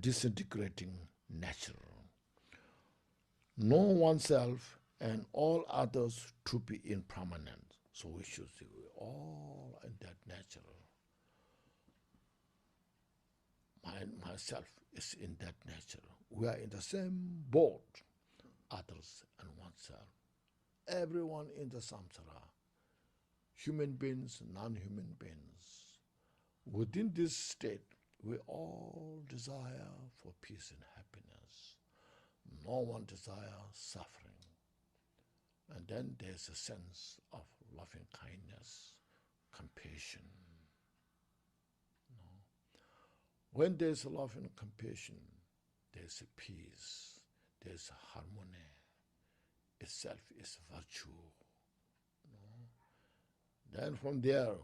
S1: disintegrating nature. Know oneself and all others to be impermanent. So we should see we're all in that nature. Myself is in that nature. We are in the same boat, others and oneself. Everyone in the samsara, human beings, non-human beings. Within this state, we all desire for peace and happiness. No one desires suffering. And then there's a sense of loving kindness, compassion. When there's love and compassion, there's a peace, there's a harmony. Itself is virtue. Then from there,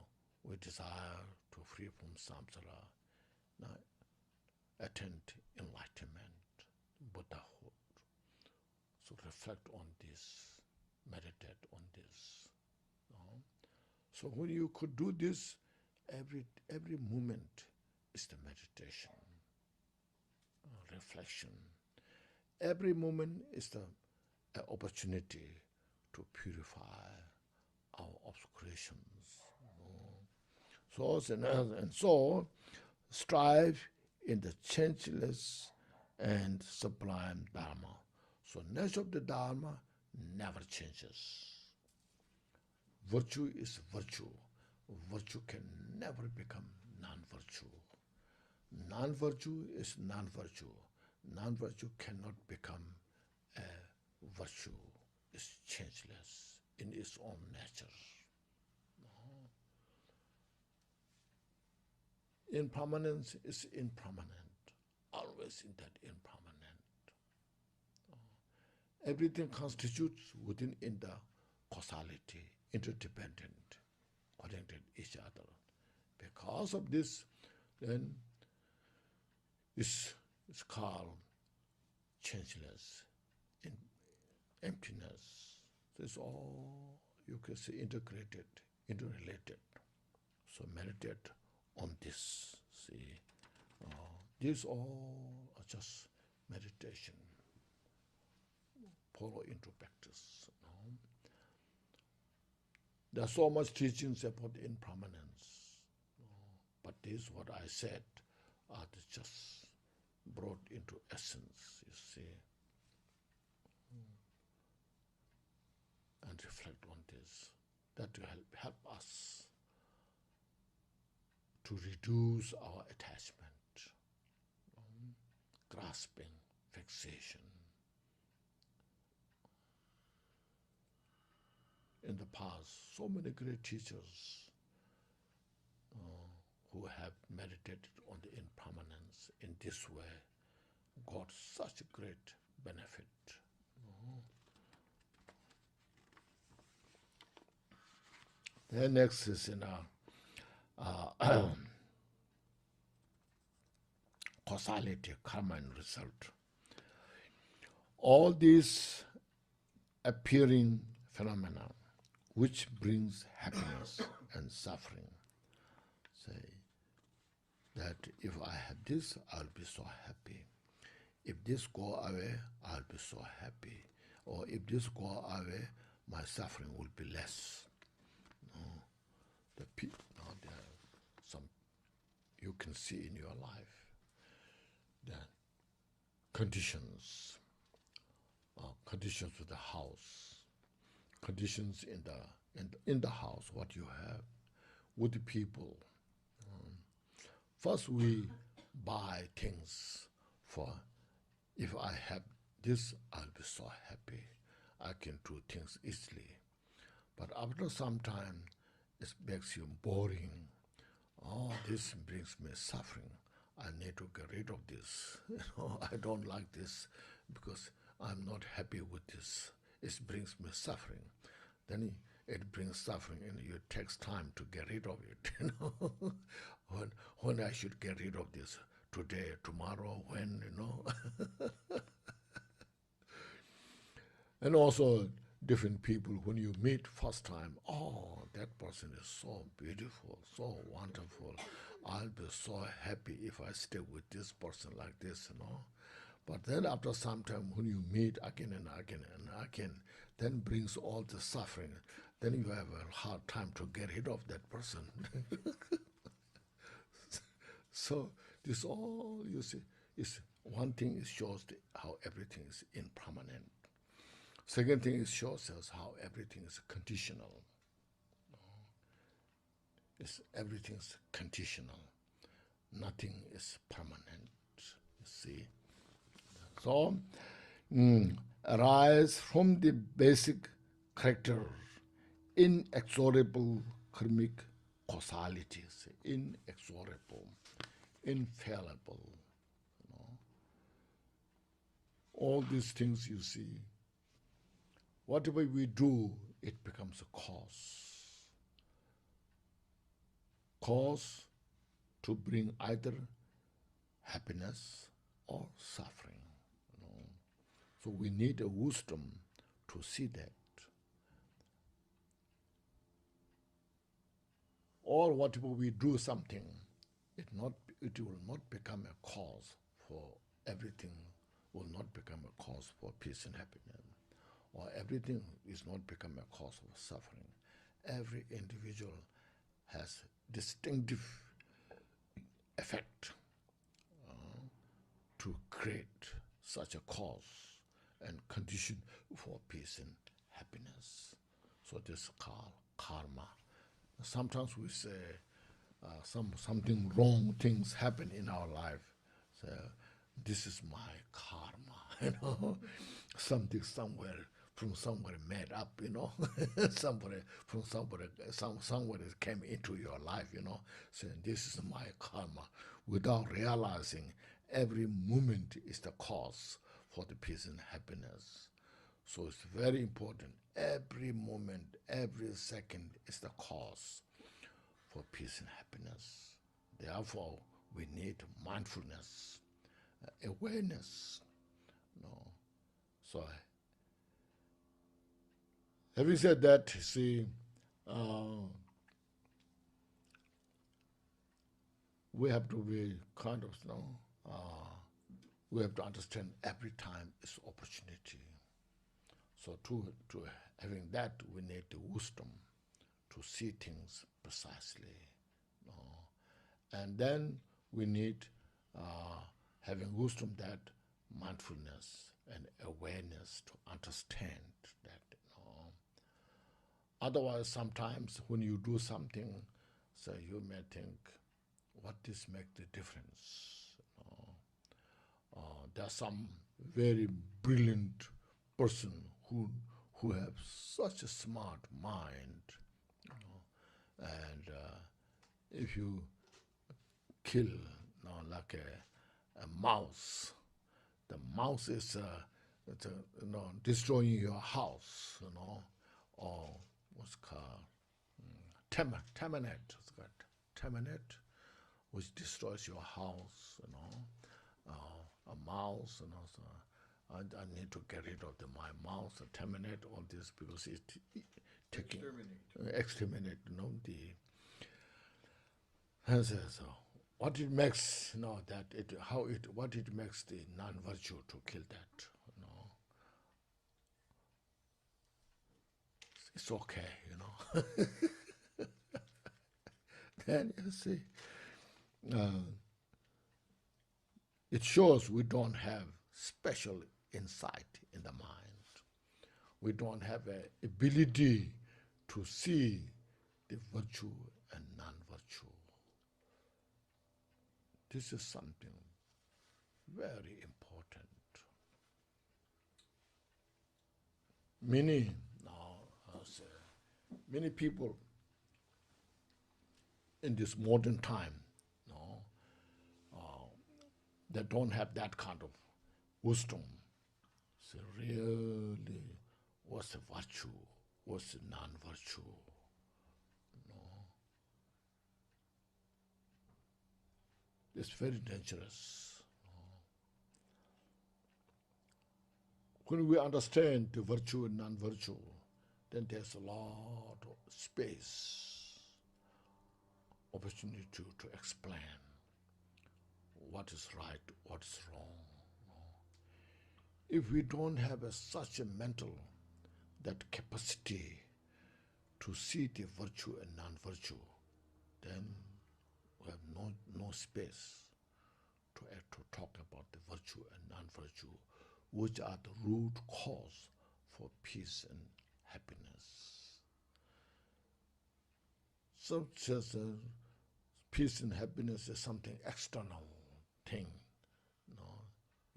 S1: we desire to free from samsara, attain enlightenment, Buddhahood. So reflect on this, meditate on this. So when you could do this, every moment is the meditation, reflection. Every moment is the opportunity to purify our obscurations. So strive in the changeless and sublime Dharma. So nature of the Dharma never changes. Virtue is virtue. Virtue can never become non-virtue. Non-virtue is non-virtue. Non-virtue cannot become a virtue. It's changeless in its own nature. Impermanence is impermanent, always in that impermanent. Everything constitutes within in the causality, interdependent, connected each other. Because of this, then it's called changeless. emptiness. This all, you can say, integrated, interrelated. So meditate on this. See, these all are just meditation. Follow into practice. There's so much teachings about impermanence, but this is what I said are just brought into essence, you see. And reflect on this. That will help us to reduce our attachment, grasping, fixation. In the past, so many great teachers who have meditated on the impermanence in this way got such a great benefit. Then next is in causality, karma and result. All these appearing phenomena which brings happiness and suffering, say that if I have this, I'll be so happy. If this go away, I'll be so happy. Or if this go away, my suffering will be less. There are some you can see in your life. The conditions of the house, conditions in the house, what you have, with the people. First we buy things for, if I have this, I'll be so happy. I can do things easily. But after some time, it makes you boring. Oh, this brings me suffering. I need to get rid of this. I don't like this because I'm not happy with this. It brings me suffering. Then it brings suffering, and it takes time to get rid of it. When I should get rid of this, today, tomorrow, when, And also different people, when you meet first time, oh, that person is so beautiful, so wonderful. I'll be so happy if I stay with this person like this, But then after some time, when you meet again and again and again, then brings all the suffering. Then you have a hard time to get rid of that person. So this all, you see, is one thing. It shows how everything is impermanent. Second thing, it shows us how everything is conditional. Everything's conditional. Nothing is permanent, you see. So, arise from the basic character, inexorable karmic causalities, inexorable, infallible. All these things you see, whatever we do, it becomes a cause. Cause to bring either happiness or suffering. So we need a wisdom to see that. Or whatever we do something, it will not become a cause for everything, will not become a cause for peace and happiness. Or everything is not become a cause of suffering. Every individual has distinctive effect to create such a cause and condition for peace and happiness. So this is called karma. Sometimes we say something wrong things happen in our life. So this is my karma, something somewhere made up, somebody came into your life, saying this is my karma, without realizing every moment is the cause for the peace and happiness. So it's very important. Every moment, every second is the cause for peace and happiness. Therefore, we need mindfulness, awareness. So Having said that, see, we have to be kind of, we have to understand every time is opportunity. So to having that, we need the wisdom to see things precisely. And then we need having wisdom, that mindfulness and awareness to understand that. Otherwise, sometimes when you do something, so you may think, what this make the difference? There's some very brilliant person who have such a smart mind, and if you kill like a mouse, the mouse is destroying your house, or what's called terminate, which destroys your house, a mouse, so I need to get rid of my mouse, terminate all this, because it's taking exterminate, and so what it makes, what it makes the non-virtue to kill that, it's okay, Then you see, it shows we don't have special insight in the mind. We don't have an ability to see the virtue and non-virtue. This is something very important. Many people in this modern time, they don't have that kind of wisdom. So really, what's the virtue? What's the non-virtue? It's very dangerous. When we understand the virtue and non-virtue, then there's a lot of space, opportunity to explain what is right, what is wrong. If we don't have such a mental, that capacity to see the virtue and non-virtue, then we have no space to talk about the virtue and non-virtue, which are the root cause for peace and happiness. So just peace and happiness is something external thing.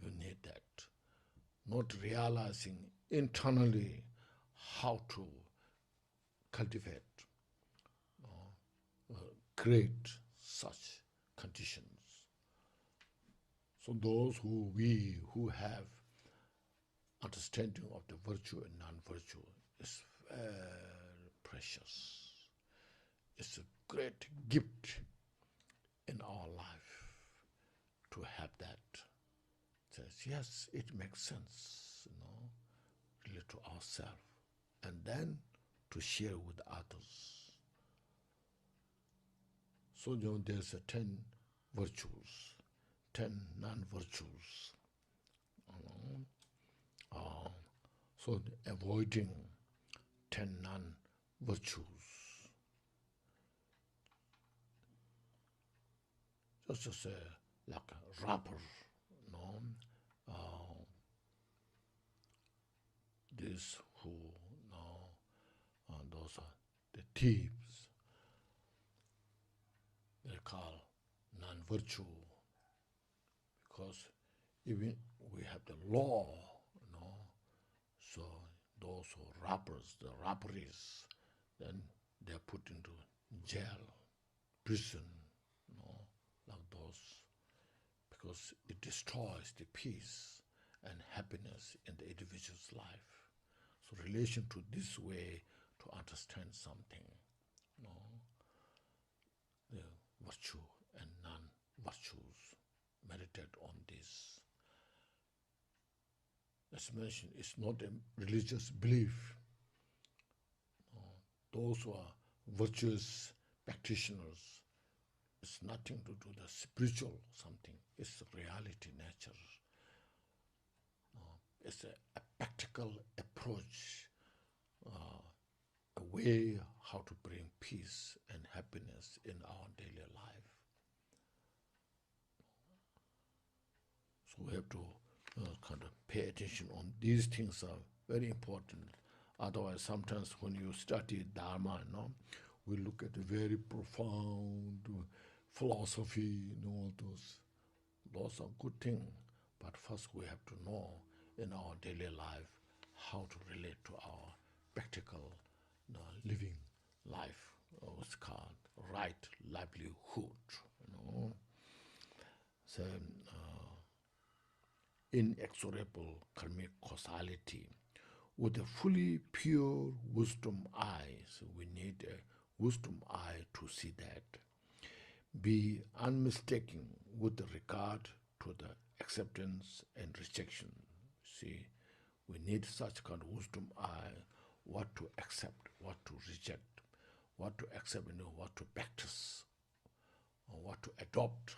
S1: You need that. Not realizing internally how to cultivate, create such conditions. So those who have understanding of the virtue and non-virtue is very precious. It's a great gift in our life to have that. Says, yes, it makes sense, relate to ourselves, and then to share with others. So there's 10 virtues, 10 non-virtues. So avoiding 10 non-virtues. Just as like a rapper, this who those are the thieves. They call non-virtue, because even we have the law, so those who rappers, the rapperies, then they're put into jail, prison, like those, because it destroys the peace and happiness in the individual's life. So relation to this way to understand something, the virtue and non-virtues, meditate on this. As mentioned, it's not a religious belief, those who are virtuous practitioners, it's nothing to do with the spiritual something. It's reality, nature. It's a practical approach, a way how to bring peace and happiness in our daily life. So we have to kind of pay attention on these things are very important. Otherwise, sometimes when you study Dharma, we look at the very profound philosophy and all those. Those are good things. But first we have to know in our daily life how to relate to our practical living life. What's called right livelihood. So inexorable karmic causality. With a fully pure wisdom eyes, we need a wisdom eye to see that. Be unmistaken with regard to the acceptance and rejection. See, we need such kind of wisdom eye, what to accept, what to reject, what to accept and what to practice, or what to adopt,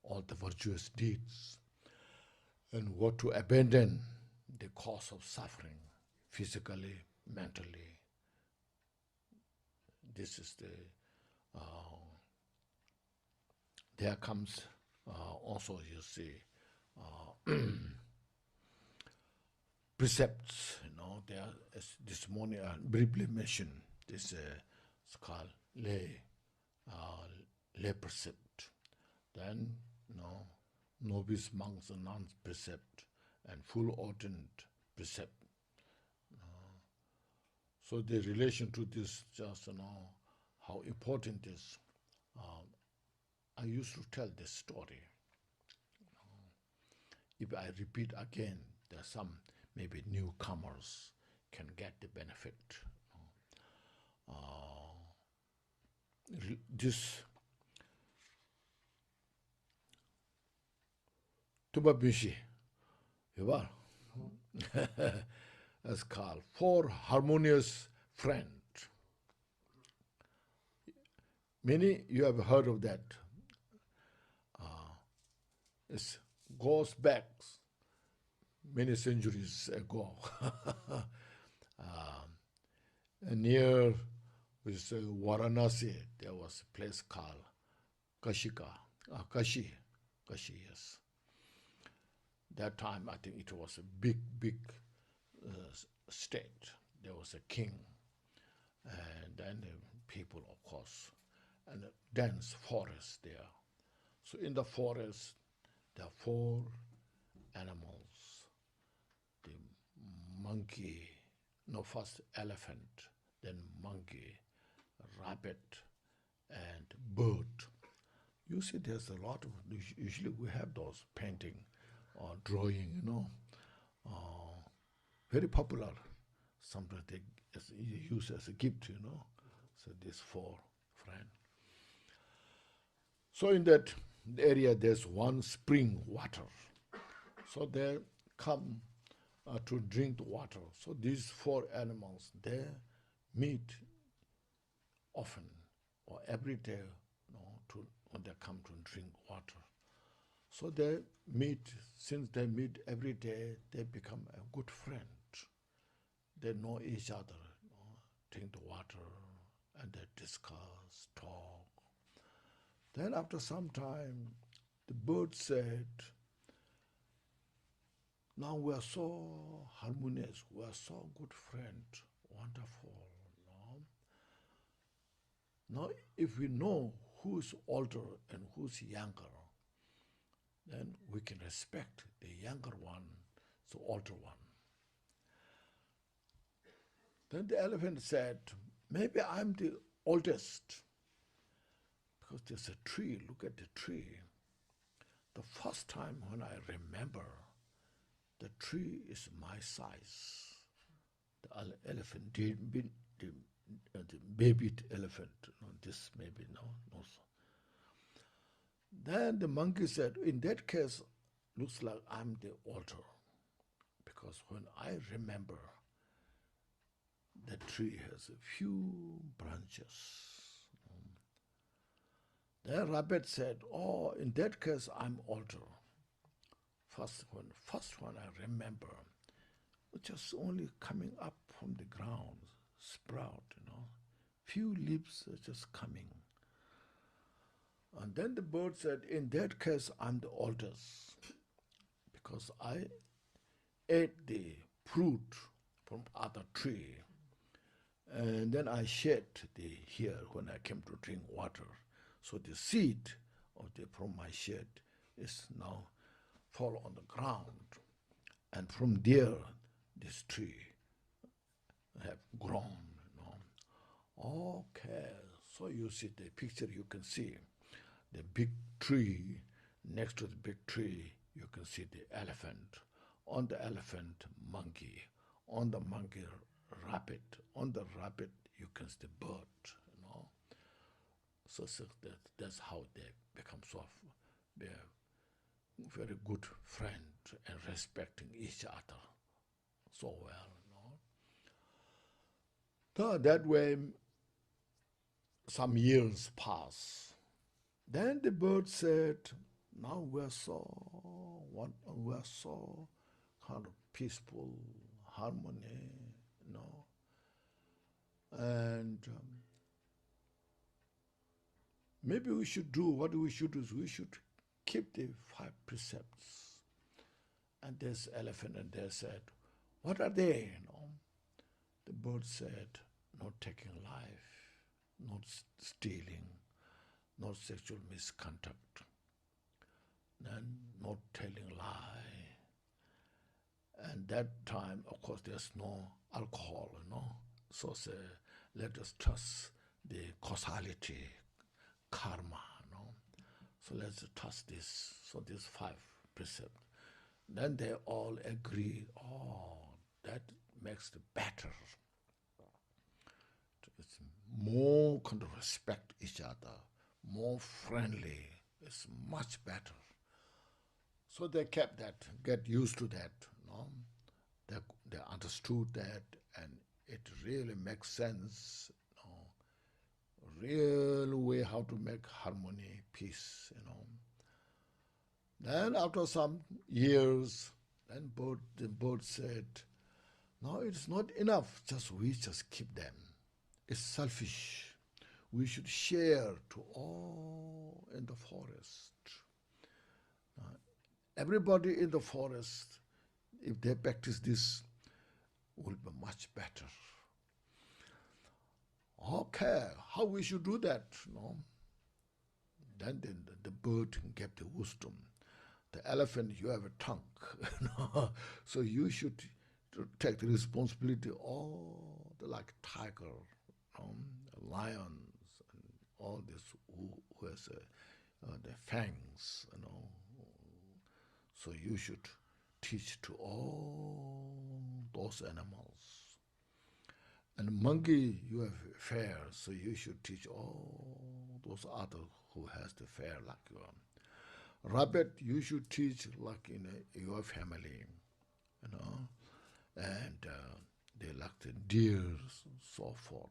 S1: all the virtuous deeds, and what to abandon, the cause of suffering, physically, mentally. This is the, there comes also, you see, precepts, there, as this morning I briefly mentioned, this it's called lay precept. Then, novice monks and nuns precept, and full ordained precept. So the relation to this, just how important it is. I used to tell this story. If I repeat again, there are some maybe newcomers can get the benefit. This Tuba Bishi, as called For Harmonious Friend. Many you have heard of that. It goes back many centuries ago. Near with Varanasi, there was a place called Kashi, yes. That time, I think it was a big state. There was a king, and then the people, of course, and a dense forest there. So in the forest, there are 4 animals. The monkey, first elephant, then monkey, rabbit, and bird. You see, there's a lot of, usually we have those painting or drawing, very popular. Sometimes they use as a gift, So these 4 friends. So in that area, there's one spring water. So they come to drink the water. So these 4 animals, they meet often or every day, when they come to drink water. So they meet, since they meet every day, they become a good friend. They know each other, drink the water, and they discuss, talk. Then after some time, the bird said, now we are so harmonious, we are so good friends, wonderful. Now if we know who's older and who's younger, then we can respect the younger one, the older one. Then the elephant said, maybe I'm the oldest, because there's a tree, look at the tree. The first time when I remember, the tree is my size. The elephant, the baby elephant, this maybe, no. Then the monkey said, in that case, looks like I'm the older, because when I remember, the tree has a few branches. The rabbit said, oh, in that case, I'm older. First one I remember, just only coming up from the ground, sprout, few leaves are just coming. And then the bird said, in that case, I'm the oldest, because I ate the fruit from other tree, and then I shed the here when I came to drink water. So the seed from my shed is now fall on the ground, and from there this tree have grown. Okay, so you see the picture, you can see the big tree. Next to the big tree you can see the elephant. On the elephant, monkey. On the monkey, rabbit. On the rabbit you can see the bird. So that's how they become so they're very good friend and respecting each other so well. So that way some years pass. Then the bird said, now we're so kind of peaceful, harmony, and maybe we should do, what we should do is we should keep the 5 precepts. And this elephant and they said, what are they? The bird said, not taking life, not stealing, not sexual misconduct, and not telling lie. And that time, of course, there's no alcohol, So say, let us trust the causality, karma, So let's trust this. So these 5 precepts. Then they all agree, oh, that makes it better. It's more kind of respect each other, more friendly. It's much better. So they kept that, get used to that. They understood that, and it really makes sense. Real way how to make harmony, peace. Then after some years, then the bird said, no, it's not enough. We just keep them. It's selfish. We should share to all in the forest. Everybody in the forest, if they practice this, will be much better. Okay, how we should do that? Then the bird gave the wisdom. The elephant, you have a tongue, so you should take the responsibility. All like tiger, lions, and all this who has the fangs, So you should teach to all those animals. And monkey, you have fair, so you should teach all those others who has the fair like you. Rabbit, you should teach like in your family, and they like the deers, so forth.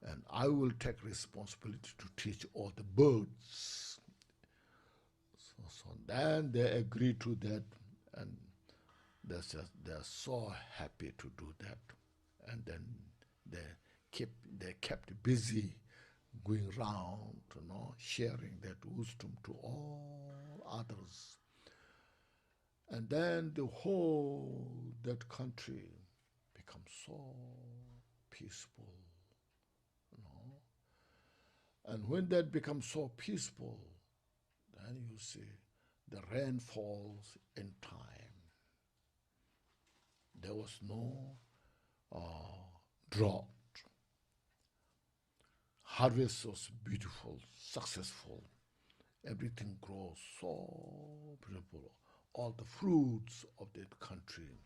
S1: And I will take responsibility to teach all the birds. So then they agree to that, and they're so happy to do that. And then they kept busy going around, sharing that wisdom to all others. And then the whole, that country becomes so peaceful, And when that becomes so peaceful, then you see the rain falls in time. There was no drought. Harvest was beautiful, successful. Everything grows so beautiful. All the fruits of that country,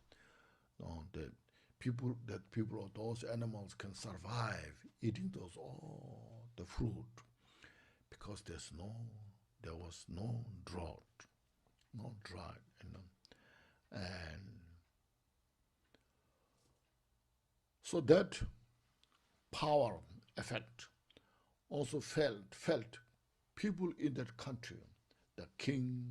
S1: that people of those animals can survive eating those all the fruit, because there was no drought, and So that power effect also felt people in that country, the king,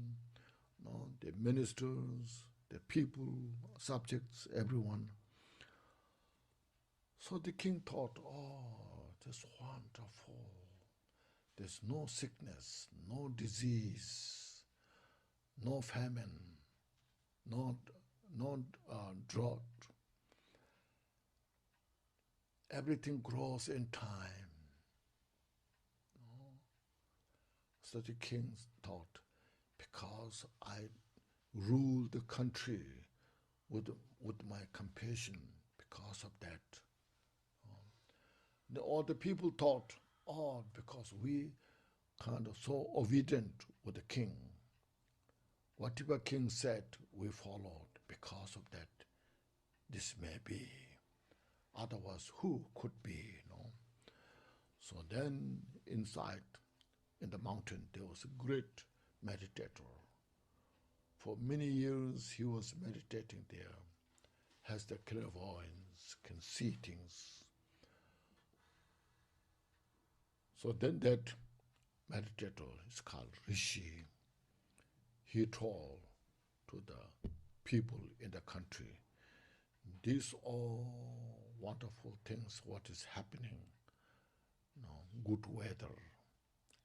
S1: the ministers, the people, subjects, everyone. So the king thought, oh, that's wonderful. There's no sickness, no disease, no famine, no drought. Everything grows in time. So the king thought, because I rule the country with my compassion, because of that. All the people thought, oh, because we kind of so obedient with the king. Whatever king said, we followed. Because of that, this may be. Otherwise, who could be, So then inside, in the mountain, there was a great meditator. For many years, he was meditating there, has the clairvoyance, can see things. So then that meditator is called Rishi. He told to the people in the country, these all wonderful things, what is happening, good weather,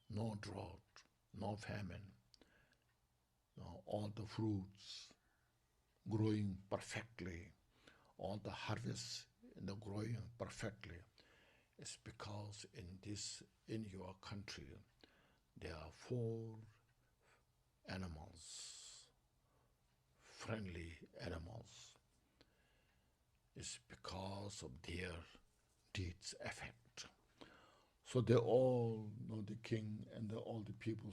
S1: no drought, no famine, all the fruits growing perfectly, all the harvests growing perfectly. It's because in your country, there are 4 animals, friendly animals. It's because of their deeds effect. So they all know the king and all the people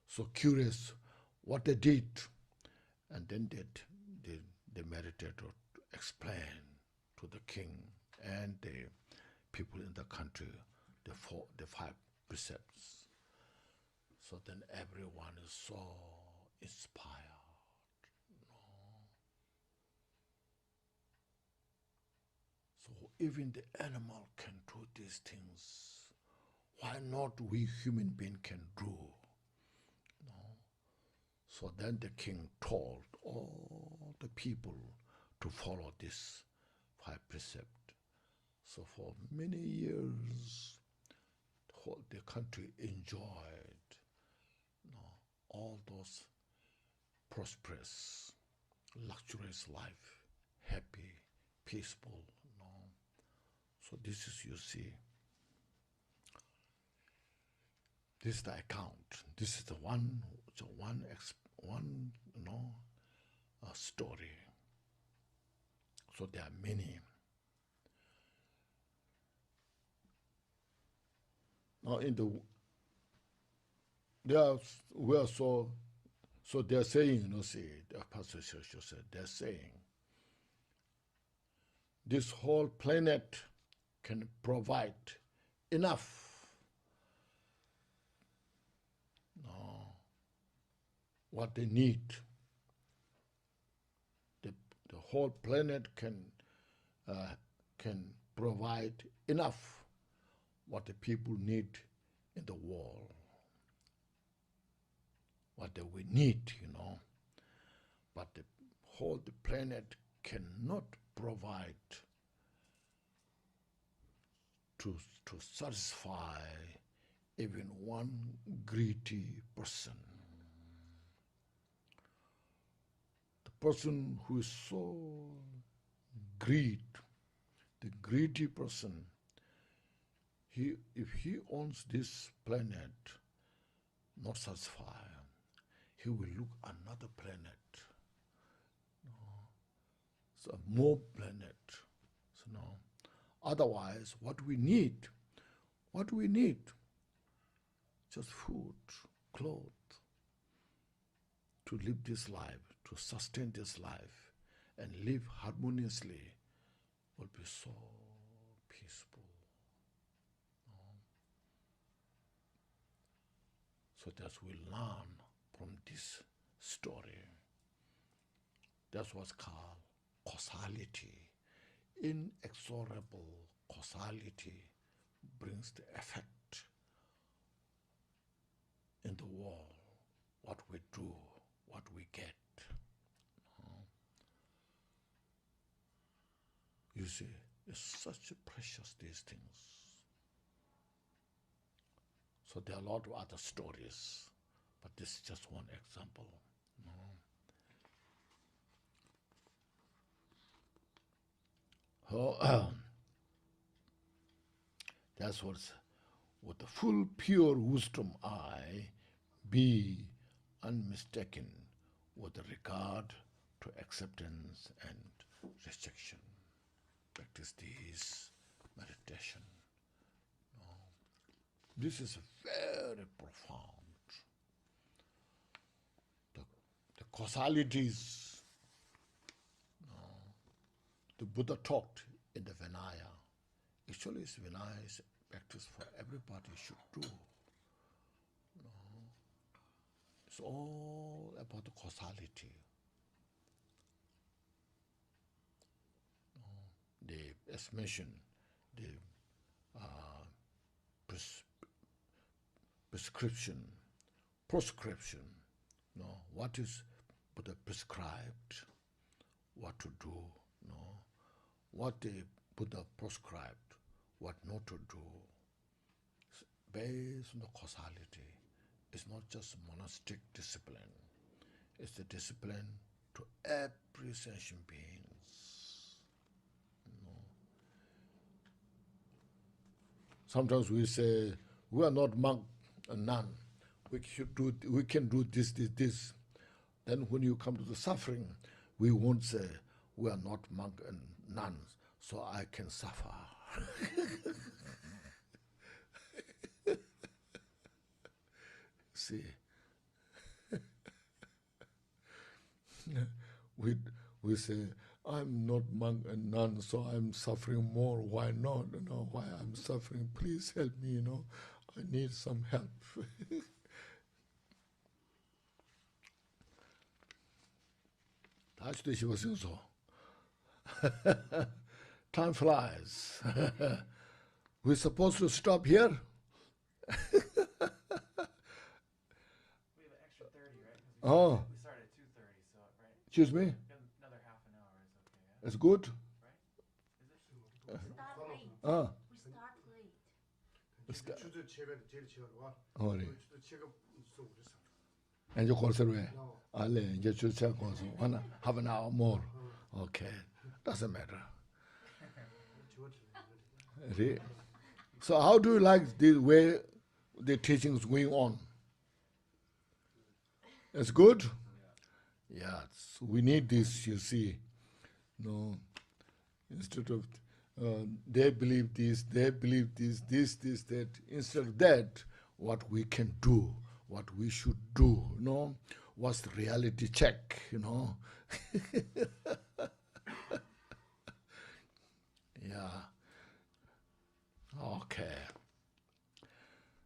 S1: so curious what they did. And then the meditator explained to the king and the people in the country the 5 precepts. So then everyone is so inspired. So even the animal can do these things. Why not we human beings can do? So then the king told all the people to follow this 5 precepts. So for many years, the country enjoyed all those prosperous, luxurious life, happy, peaceful. So this is, you see, this is the account. This is the one story. So there are many. Now so they're saying, the Pastor said, they're saying, this whole planet can provide enough what they need. The whole planet can provide enough what the people need in the world, what they will need, But the planet cannot provide to satisfy even one greedy person. The person who is so the greedy person, if he owns this planet, not satisfied, he will look another planet, so more planet. So otherwise, what we need, just food, clothes, to live this life, to sustain this life, and live harmoniously, will be so peaceful. So that we learn from this story. That's what's called causality. inexorable causality brings the effect in the world. What we do, what we get. You see, it's such precious, these things. So there are a lot of other stories, but this is just one example. That's what's with the full pure wisdom eye, be unmistaken with regard to acceptance and rejection. Practice this meditation. This is very profound. The causalities the Buddha taught in the Vinaya, actually it's Vinaya is practice for everybody should do. It's all about the causality. As mentioned, the prescription. What is Buddha prescribed? What to do? What the Buddha prescribed? What not to do? Based on the causality. It's not just monastic discipline. It's the discipline to every sentient beings. Sometimes we say we are not monk and nun. We can do this. Then when you come to the suffering, we won't say we are not monk and nuns, so I can suffer. See, we say I'm not monk and nun, so I'm suffering more. Why not? Why I'm suffering? Please help me. I need some help. Time flies. We're supposed to stop here?
S2: We have an extra 30, right? We started at 2:30, so right?
S1: Excuse me?
S2: Another half an hour is okay, yeah?
S1: That's good?
S2: Right? Is it?
S3: We start late. We start late.
S1: And you call it half an hour more. Okay. Doesn't matter. So how do you like the way the teaching is going on? It's good? Yeah, we need this, you see. Instead of they believe this, that. Instead of that, what we can do, what we should do, what's the reality check, Yeah. Okay.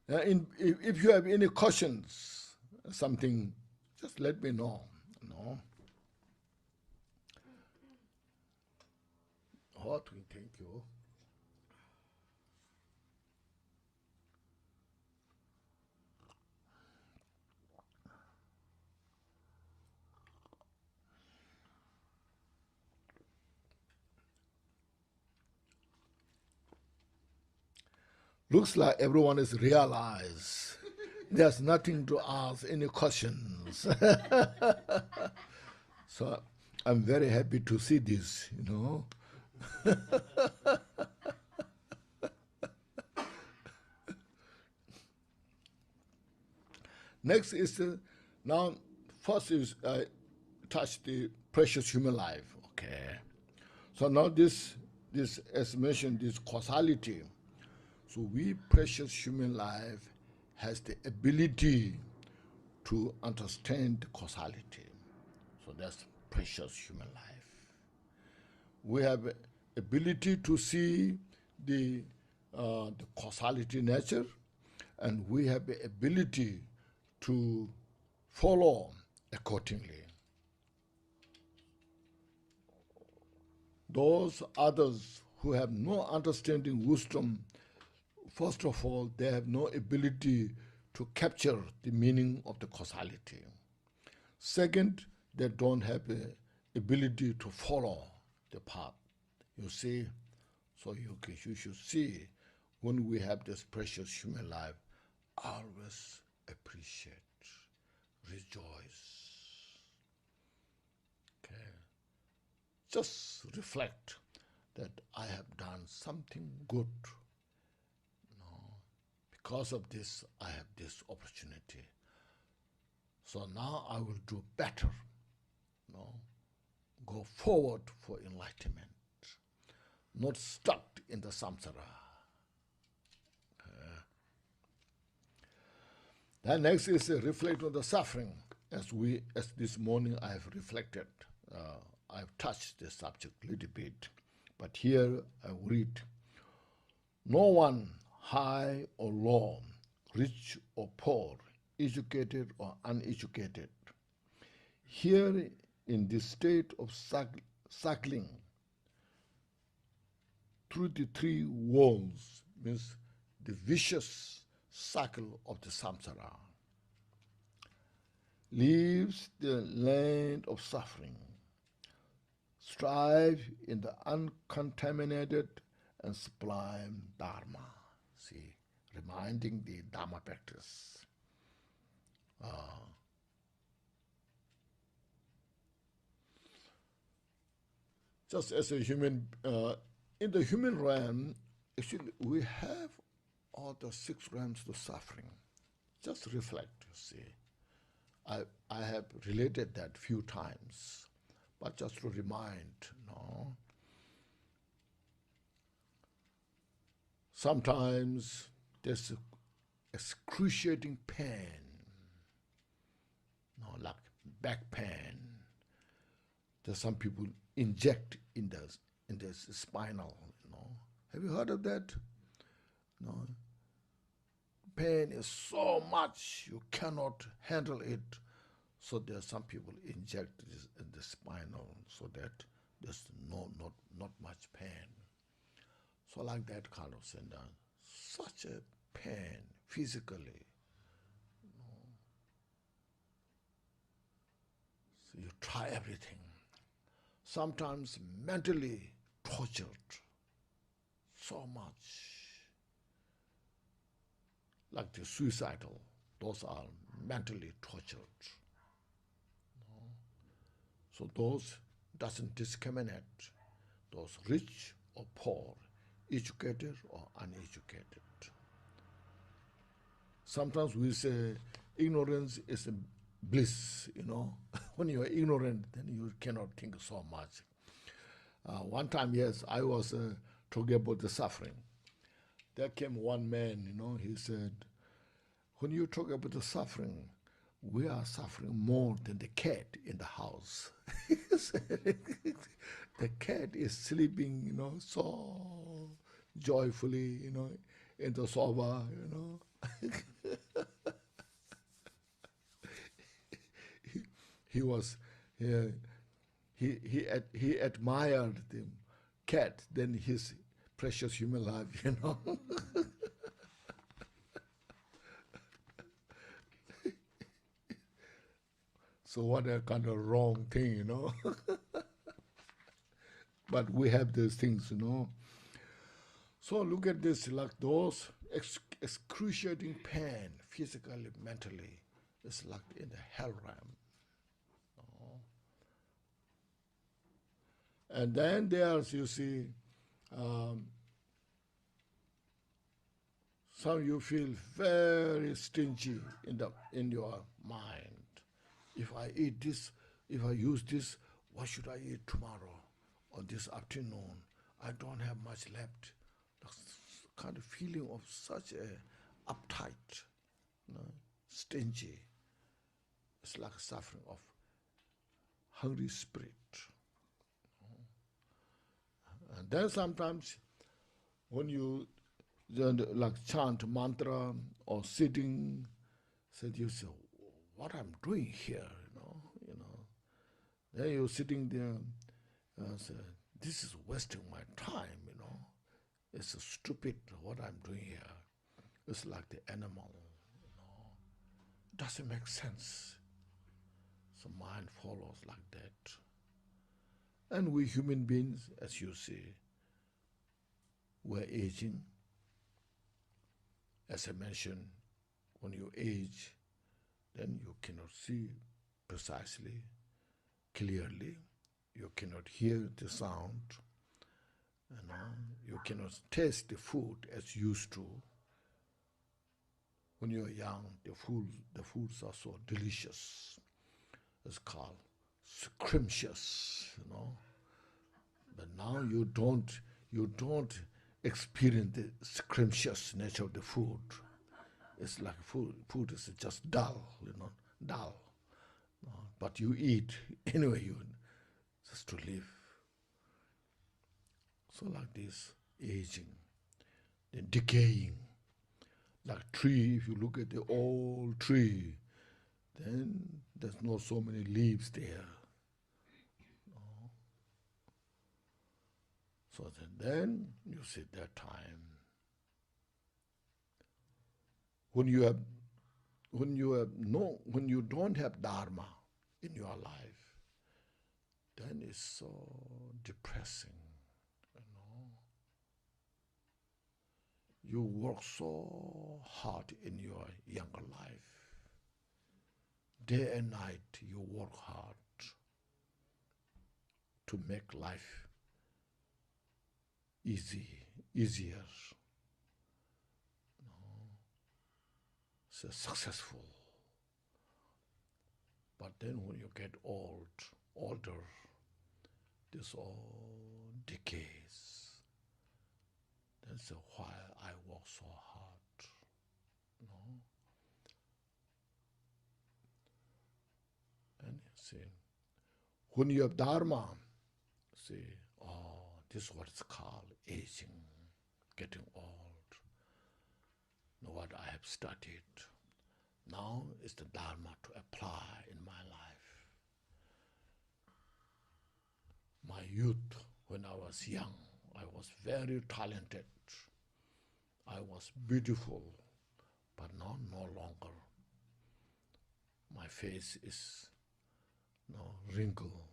S1: If you have any questions, something, just let me know. Thank you. Looks like everyone is realized. There's nothing to ask, any questions. So I'm very happy to see this, Next is, now first is touch the precious human life, okay. So now this as mentioned, this causality. So we precious human life has the ability to understand the causality. So that's precious human life. We have ability to see the causality nature, and we have the ability to follow accordingly. those others who have no understanding wisdom, first of all, they have no ability to capture the meaning of the causality. Second, they don't have the ability to follow the path. You see, so you should see, when we have this precious human life, always appreciate, rejoice. Okay, just reflect that I have done something good. Because of this, I have this opportunity. So now I will do better. Go forward for enlightenment, not stuck in the samsara. Then next is reflect on the suffering. As this morning I have reflected, I have touched the subject a little bit, but here I read, no one, high or low, rich or poor, educated or uneducated, here in this state of cycling through the three worlds, means the vicious cycle of the samsara, leaves the land of suffering, strive in the uncontaminated and sublime Dharma. See, reminding the Dharma practice. Just as a human, in the human realm, actually we have all the 6 realms of suffering. Just reflect, you see. I have related that few times, but just to remind, sometimes there's excruciating pain, like back pain. There's some people inject in the spinal, Have you heard of that? No. Pain is so much you cannot handle it. So there are some people inject this in the spinal so that there's not much pain. So like that kind of thing, such a pain physically. So you try everything. Sometimes mentally tortured so much. Like the suicidal, those are mentally tortured. So those doesn't discriminate, those rich or poor, educated or uneducated. Sometimes we say ignorance is a bliss, When you are ignorant, then you cannot think so much. One time, yes, I was talking about the suffering. There came one man, he said, when you talk about the suffering, we are suffering more than the cat in the house. The cat is sleeping, so joyfully, in the sofa, He was, he admired the cat than his precious human life, So what a kind of wrong thing, But we have these things, So look at this, like those excruciating pain, physically, mentally, it's like in the hell realm. And then there's, you see, some you feel very stingy in your mind. If I eat this, if I use this, what should I eat tomorrow or this afternoon? I don't have much left. That's kind of feeling of such a uptight, stingy. It's like suffering of hungry spirit. And then sometimes when you like chant mantra or sitting, said you say, what I'm doing here, Then you're sitting there, this is wasting my time, you know. It's stupid what I'm doing here. It's like the animal, you know. Doesn't make sense. So mind follows like that. And we human beings, as you see, we're aging. As I mentioned, when you age, then you cannot see precisely, clearly. You cannot hear the sound. You know, you cannot taste the food as used to. When you're young, the foods are so delicious. It's called scrumptious, you know. But now you don't experience the scrumptious nature of the food. It's like food is just dull, you know, dull. But you eat anyway, you just to live. So like this, aging, then decaying. Like tree, if you look at the old tree, then there's not so many leaves there. No. So then you see that time when you don't have dharma in your life, then it's so depressing. You work so hard in your younger life. Day and night you work hard to make life easier, so successful. But then when you get older, this all decays. That's why I work so hard, you know. And you see, when you have dharma, see, oh, this is what it's called aging, getting old. Know what I have studied. Now is the dharma to apply in my life. My youth, when I was young, I was very talented. I was beautiful, but now no longer. My face is wrinkled.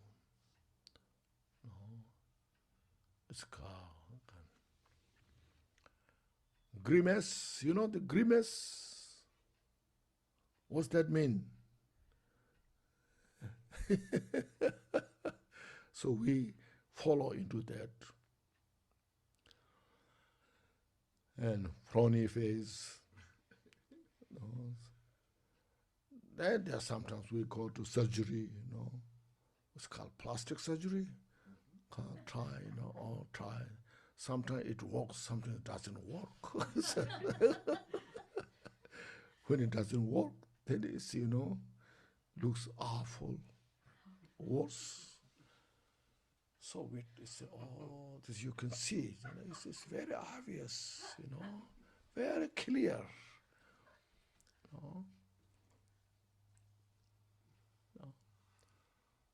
S1: It's called grimace. You know the grimace? What's that mean? So we follow into that. And frowny face. Then there sometimes we go to surgery, It's called plastic surgery. Try. Sometimes it works, sometimes it doesn't work. When it doesn't work, then it's, looks awful, worse. So we say, oh, this you can see, it's very obvious, very clear.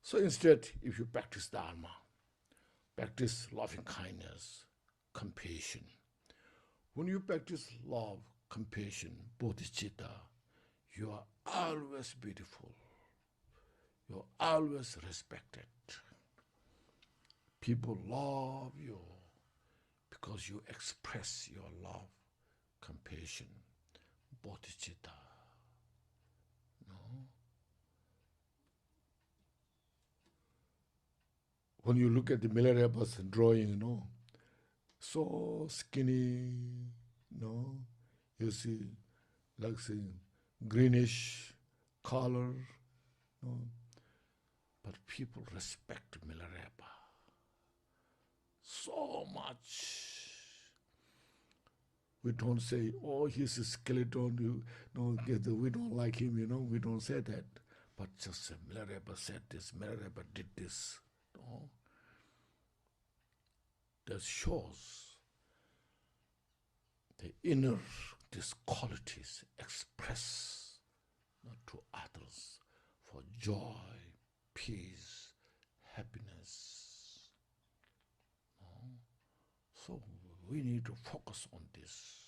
S1: So instead, if you practice Dharma, practice loving kindness, compassion. When you practice love, compassion, bodhicitta, you are always beautiful. You are always respected. People love you because you express your love, compassion, bodhicitta. When you look at the Milarepa's drawing, so skinny, you see, like say, greenish color, but people respect Milarepa so much. We don't say, oh, he's a skeleton, we don't like him, we don't say that. But just Milarepa said this, Milarepa did this. That shows the inner, these qualities express to others for joy, peace, happiness. So we need to focus on this.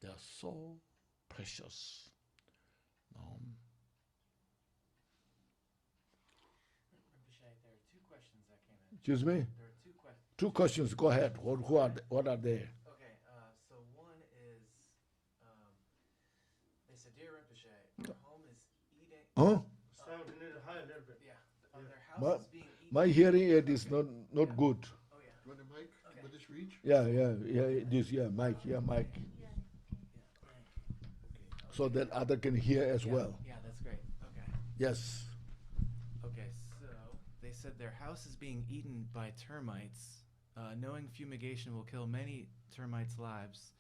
S1: They are so precious.
S2: Rinpoche, there are two questions that came in.
S1: Excuse me?
S2: There are two questions.
S1: Two questions. Go ahead. What are they?
S2: Okay, so one is, they said, Dear Rinpoche, our home is eating.
S1: Huh?
S3: Sound a little high a little bit.
S2: Yeah, their house is being eaten.
S1: My hearing aid is not good.
S2: Oh yeah.
S3: You want a mic?
S2: Okay.
S3: Will this reach?
S1: Yeah. This, mic. So that other can hear as well.
S2: Yeah, that's great. Okay.
S1: Yes.
S2: Okay, so they said their house is being eaten by termites. Knowing fumigation will kill many termites' lives,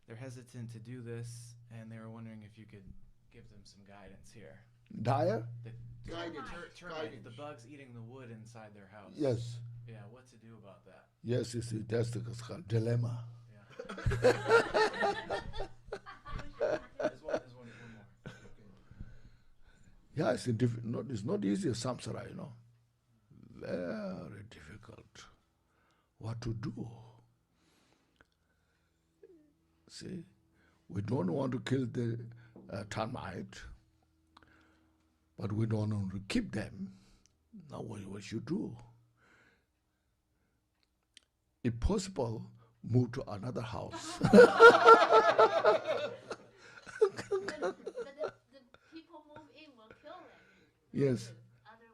S2: they're hesitant to do this, and they were wondering if you could give them some guidance here.
S1: Dire?
S2: The
S3: Guidance.
S2: termite, the bugs eating the wood inside their house.
S1: Yes.
S2: Yeah, what to do about that?
S1: Yes, you see, that's the dilemma.
S2: Yeah. There's one more.
S1: Yeah, it's not easy, samsara, Very difficult. What to do? See, we don't want to kill the termite, but we don't want to keep them. Now what should do? If possible, move to another house.
S4: But the people move in will kill them.
S1: Yes.
S4: Other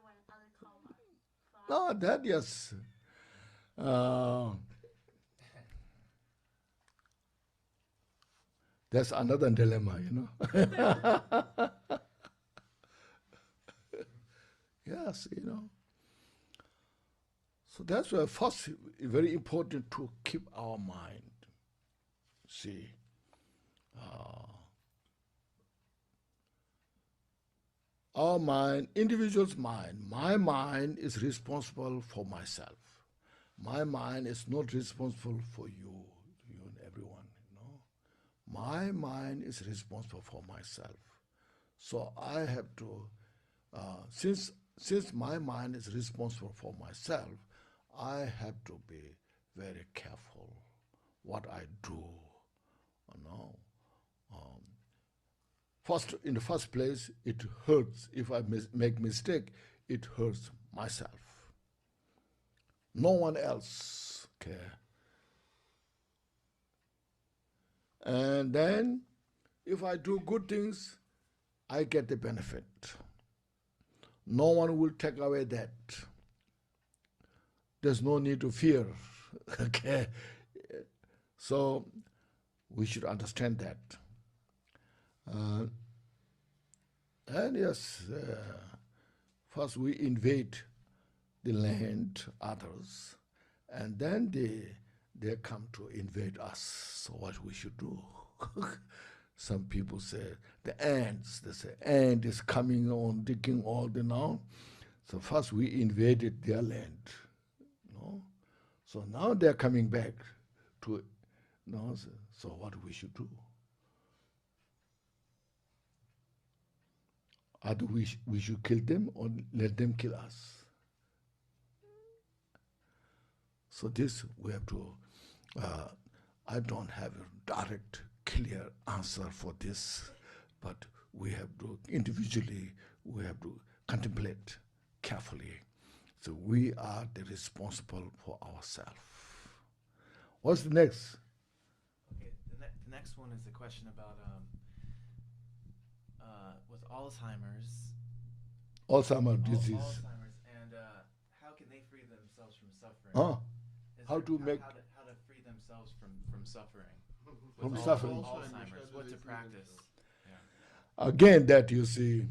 S4: karma.
S1: No, that yes. That's another dilemma, Yes, So that's why first very important to keep our mind. See, our mind, individual's mind, my mind is responsible for myself. My mind is not responsible for you and everyone, My mind is responsible for myself. So I have to, since my mind is responsible for myself, I have to be very careful what I do. First, in the first place, it hurts. If I make mistake, it hurts myself. No one else care. And then, if I do good things, I get the benefit. No one will take away that. There's no need to fear. Okay? So, we should understand that. And yes, first we invade the land, others, and then they come to invade us. So what we should do? Some people say the ants. They say ant is coming on, digging all the now. So first we invaded their land, So now they're coming back to, So what we should do? Either we should kill them or let them kill us. So this we have to, I don't have a direct, clear answer for this, but we have to, individually, we have to contemplate carefully. So we are the responsible for ourselves. What's the next?
S2: Okay, the next one is a question about with Alzheimer's.
S1: Alzheimer's disease.
S2: Alzheimer's, and how can they free themselves from suffering?
S1: How to
S2: free themselves from suffering?
S1: From
S2: With
S1: suffering.
S2: Alzheimer's, what to practice?
S1: Again, that you see,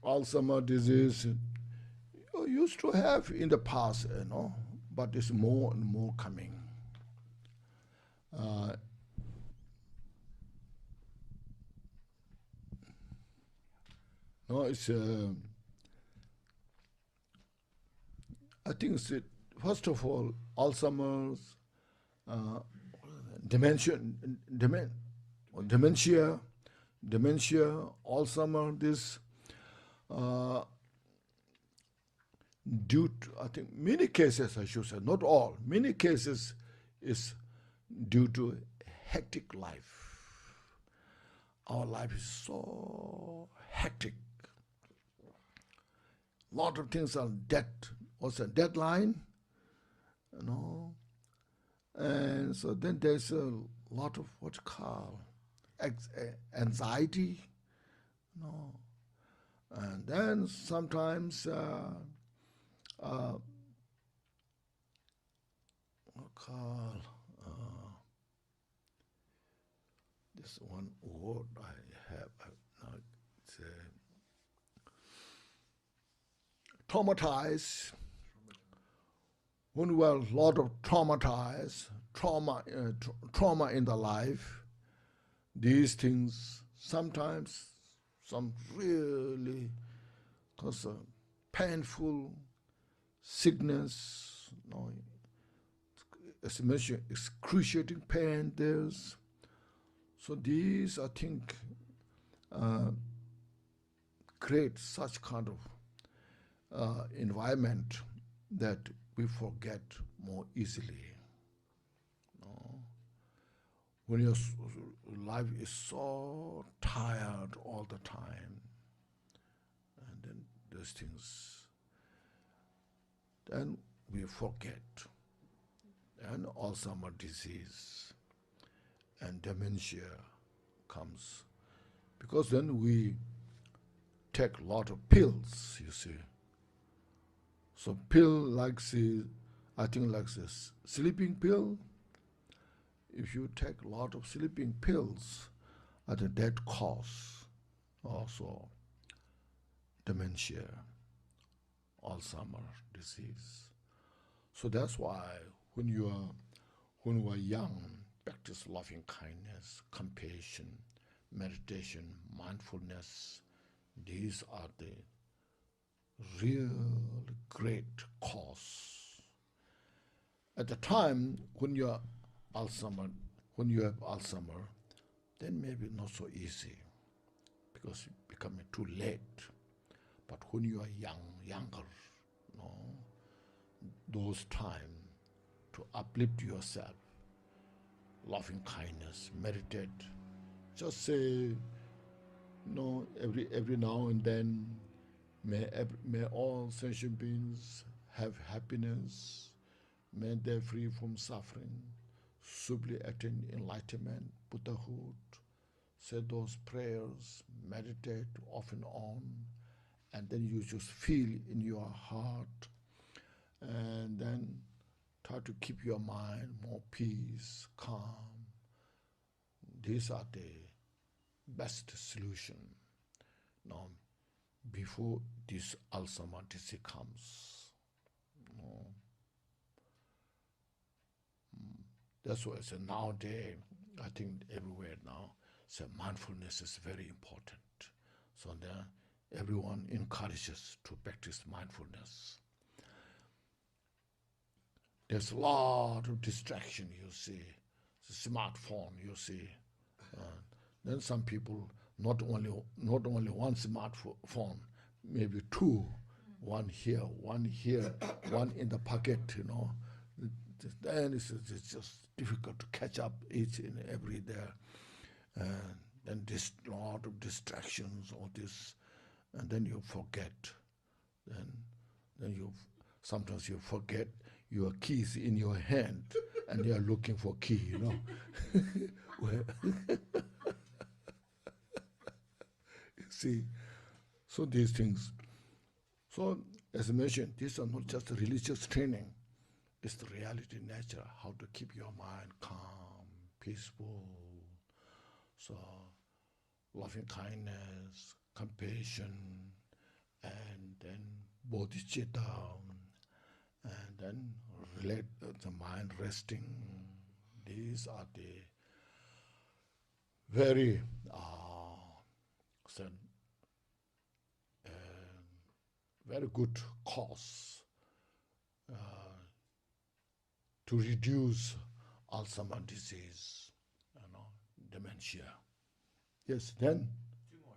S1: Alzheimer's disease you used to have in the past, but it's more and more coming. It's I think it's first of all Alzheimer's, dementia, Alzheimer's. This due to, I think, many cases, I should say, not all, many cases is due to hectic life. Our life is so hectic. A lot of things are what's a deadline, you know. And so then there's a lot of what you call anxiety, you know. And then sometimes this one word I have now, it's traumatized. When we are a lot of traumatized, trauma in the life, these things sometimes some really cause a painful sickness, you know, as I mentioned, excruciating pain there's. So these, I think, create such kind of environment that we forget more easily. No? When your life is so tired all the time, and then those things, then we forget. And Alzheimer's disease and dementia comes. Because then we take a lot of pills, you see. So pill like I think like this sleeping pill, if you take a lot of sleeping pills, that cause also dementia, Alzheimer's disease. So that's why when we are young, practice loving kindness, compassion, meditation, mindfulness. These are the real great cause. At the time when you have Alzheimer, then maybe not so easy because it's becoming too late. But when you are younger, you know, those time to uplift yourself, loving kindness, meditate. Just say, you know, every now and then, may all sentient beings have happiness, may they free from suffering, subtly attain enlightenment, Buddhahood. Say those prayers, meditate off and on, and then you just feel in your heart, and then try to keep your mind more peace, calm. These are the best solution. Now, before this Alzheimer's disease comes. That's why I say nowadays, I think everywhere now, so mindfulness is very important. So there, everyone encourages to practice mindfulness. There's a lot of distraction, you see. The smartphone, you see. Then some people, not only one smartphone, maybe two, one here, one in the pocket, you know. Then it's just difficult to catch up each and every there. Then this lot of distractions, all this, and then you forget. Then sometimes you forget your keys in your hand, and you are looking for key, you know. You see, so these things. So as I mentioned, these are not just religious training. It's the reality, nature, how to keep your mind calm, peaceful. So loving kindness, compassion, and then bodhicitta, and then relate the mind resting. These are the very very good cause to reduce Alzheimer's disease, you know, dementia. Yes, then?
S2: Two more.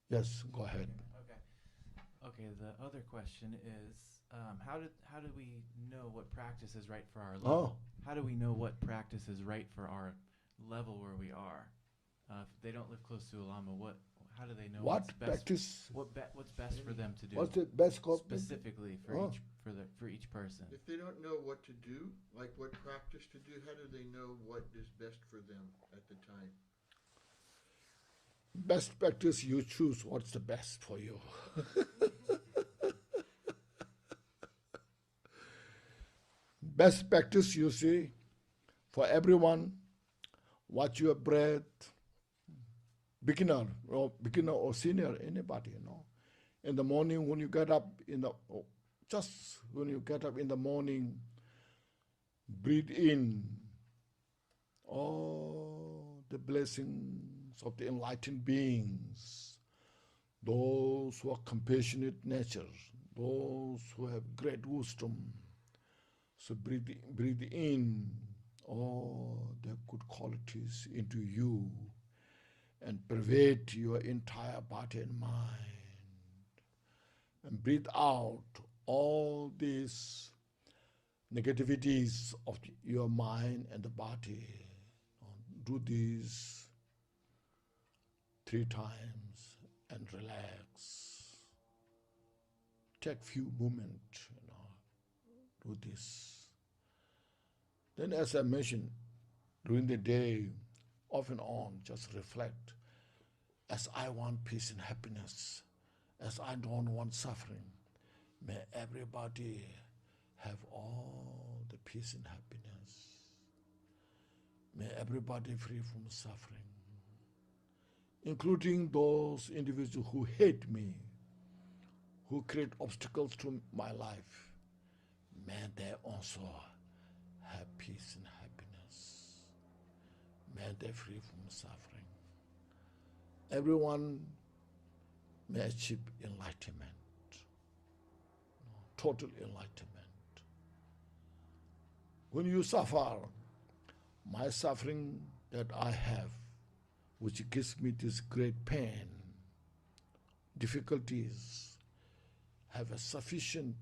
S1: Yes, go ahead.
S2: Okay, the other question is, how do we know what practice is right for our level? How do we know what practice is right for our level where we are? If they don't live close to a lama, how do they know
S1: What practice?
S2: what's best for them to do?
S1: What's the best
S2: specifically for each person?
S5: If they don't know what to do, like what practice to do, how do they know what is best for them at the time?
S1: Best practice, you choose what's the best for you. Best practice, you see, for everyone, watch your breath. Beginner or senior, anybody, you know. In the morning when you get up just when you get up in the morning, breathe in all the blessings of the enlightened beings, those who are compassionate nature, those who have great wisdom. So breathe in all their good qualities into you and pervade your entire body and mind. And breathe out all these negativities of your mind and the body. Do this 3 times and relax. Take few moments, do this. Then, as I mentioned, during the day, off and on, just reflect. As I want peace and happiness, as I don't want suffering, may everybody have all the peace and happiness. May everybody free from suffering, including those individuals who hate me, who create obstacles to my life. May they also have peace and happiness. May they free from suffering. Everyone may achieve enlightenment, total enlightenment. When you suffer, my suffering that I have, which gives me this great pain, difficulties, have a sufficient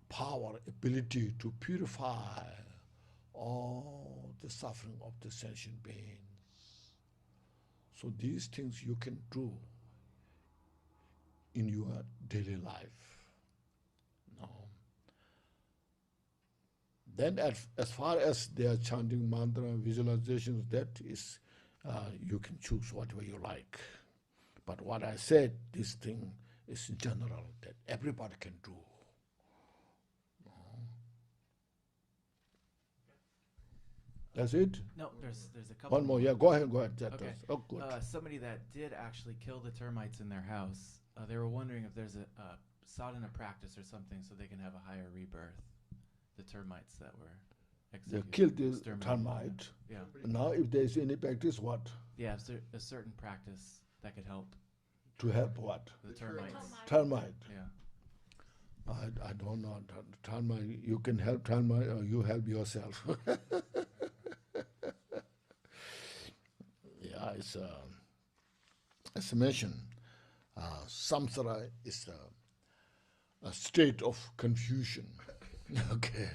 S1: power, ability to purify all the suffering of the sentient beings. So these things you can do in your daily life. No. Then as far as they are chanting mantra, visualizations, that is, you can choose whatever you like. But what I said, this thing is general, that everybody can do. That's it?
S2: No, there's a couple.
S1: One more, yeah, go ahead.
S2: Okay.
S1: Oh, good.
S2: Somebody that did actually kill the termites in their house, they were wondering if there's a sadhana practice or something so they can have a higher rebirth. The termites that were
S1: They
S2: executed.
S1: killed the
S2: exterminated.
S1: termite.
S2: Yeah.
S1: Now, if there is any practice, what?
S2: Yeah, a certain practice that could help
S1: To help what?
S2: the termites.
S1: Termite.
S2: Yeah.
S1: I don't know. Termite, you can help termite or you help yourself. Yeah, it's as I mentioned, samsara is a state of confusion. Okay,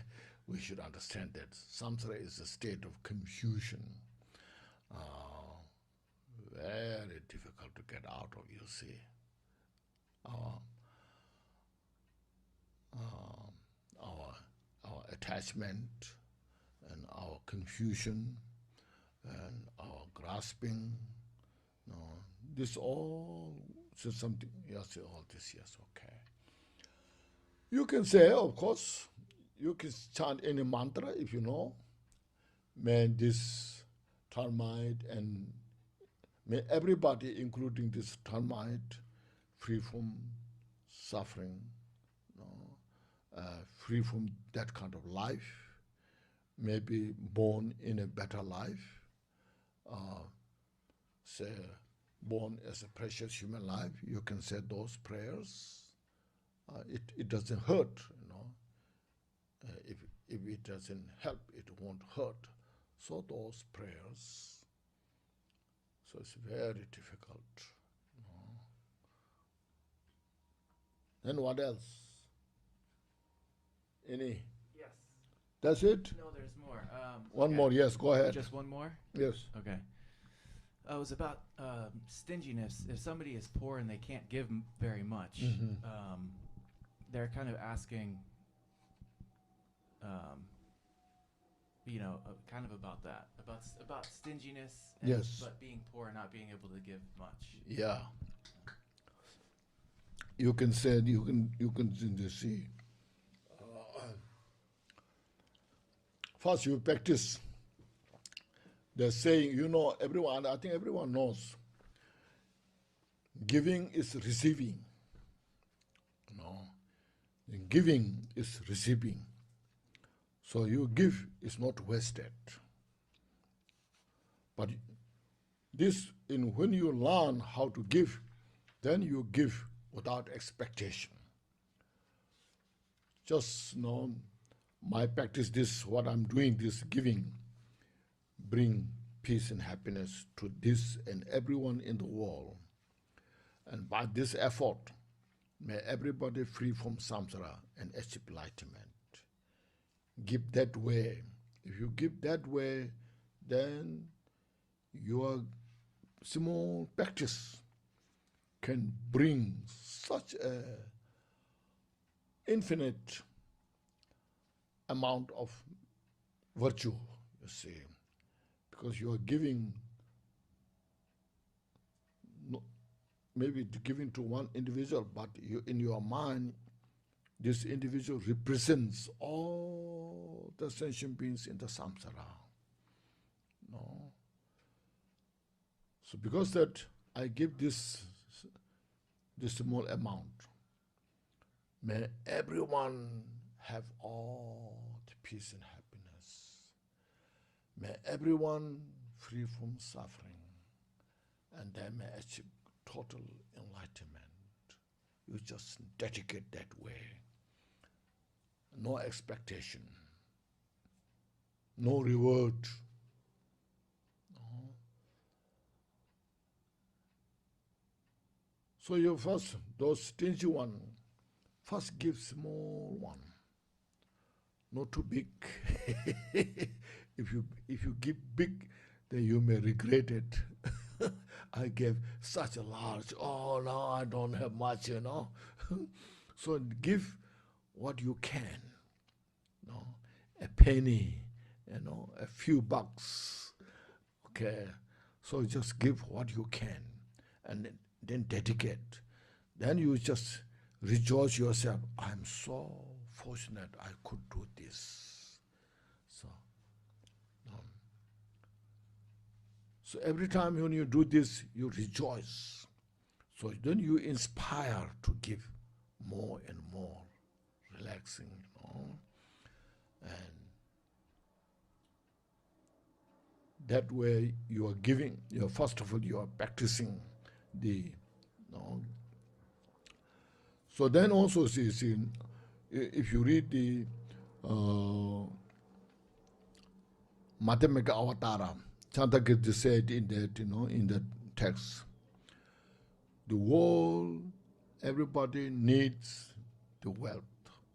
S1: we should understand that. Samsara is a state of confusion. Very difficult to get out of, you see. Our attachment and our confusion and our grasping, this all is something. Yes, all this. Yes, okay. You can say, of course, you can chant any mantra if you know. May this termite and may everybody, including this termite, free from suffering, free from that kind of life, maybe born in a better life, say born as a precious human life. You can say those prayers. It doesn't hurt, If it doesn't help, it won't hurt. So those prayers. So it's very difficult. Then what else? Any?
S2: Yes.
S1: That's it?
S2: No, there's more.
S1: One
S2: okay.
S1: more, yes, go ahead.
S2: Just one more?
S1: Yes.
S2: Okay. It was about stinginess. If somebody is poor and they can't give very much, they're kind of asking, kind of about that, about stinginess. And
S1: Yes.
S2: But being poor and not being able to give much.
S1: Yeah. You can say, you can see. First, you practice. They're saying, everyone, I think everyone knows, giving is receiving. Giving is receiving. So you give is not wasted. But when you learn how to give, then you give without expectation. Just my practice, this, what I'm doing, this giving, bring peace and happiness to this and everyone in the world. And by this effort, may everybody free from samsara and achieve enlightenment. Give that way. If you give that way, then your small practice can bring such a infinite amount of virtue, you see, because you are giving, maybe giving to one individual, but in your mind, this individual represents all the sentient beings in the samsara. No. So because that I give this small amount, may everyone have all the peace and happiness. May everyone free from suffering, and they may achieve total enlightenment. You just dedicate that way. No expectation, no reward. No. So you first, those stingy one, first give small one, not too big. If you give big, then you may regret it. I gave such a large, oh no, I don't have much, So give what you can, a penny, a few bucks, okay. So just give what you can, and then dedicate. Then you just rejoice yourself. I'm so fortunate I could do this. So every time when you do this, you rejoice. So then you inspire to give more and more, relaxing, and that way you are giving. First of all, you are practicing the. So then also see, if you read the Madhyamaka Avatara, Chandakirti said in that, in that text, the world, everybody needs the wealth.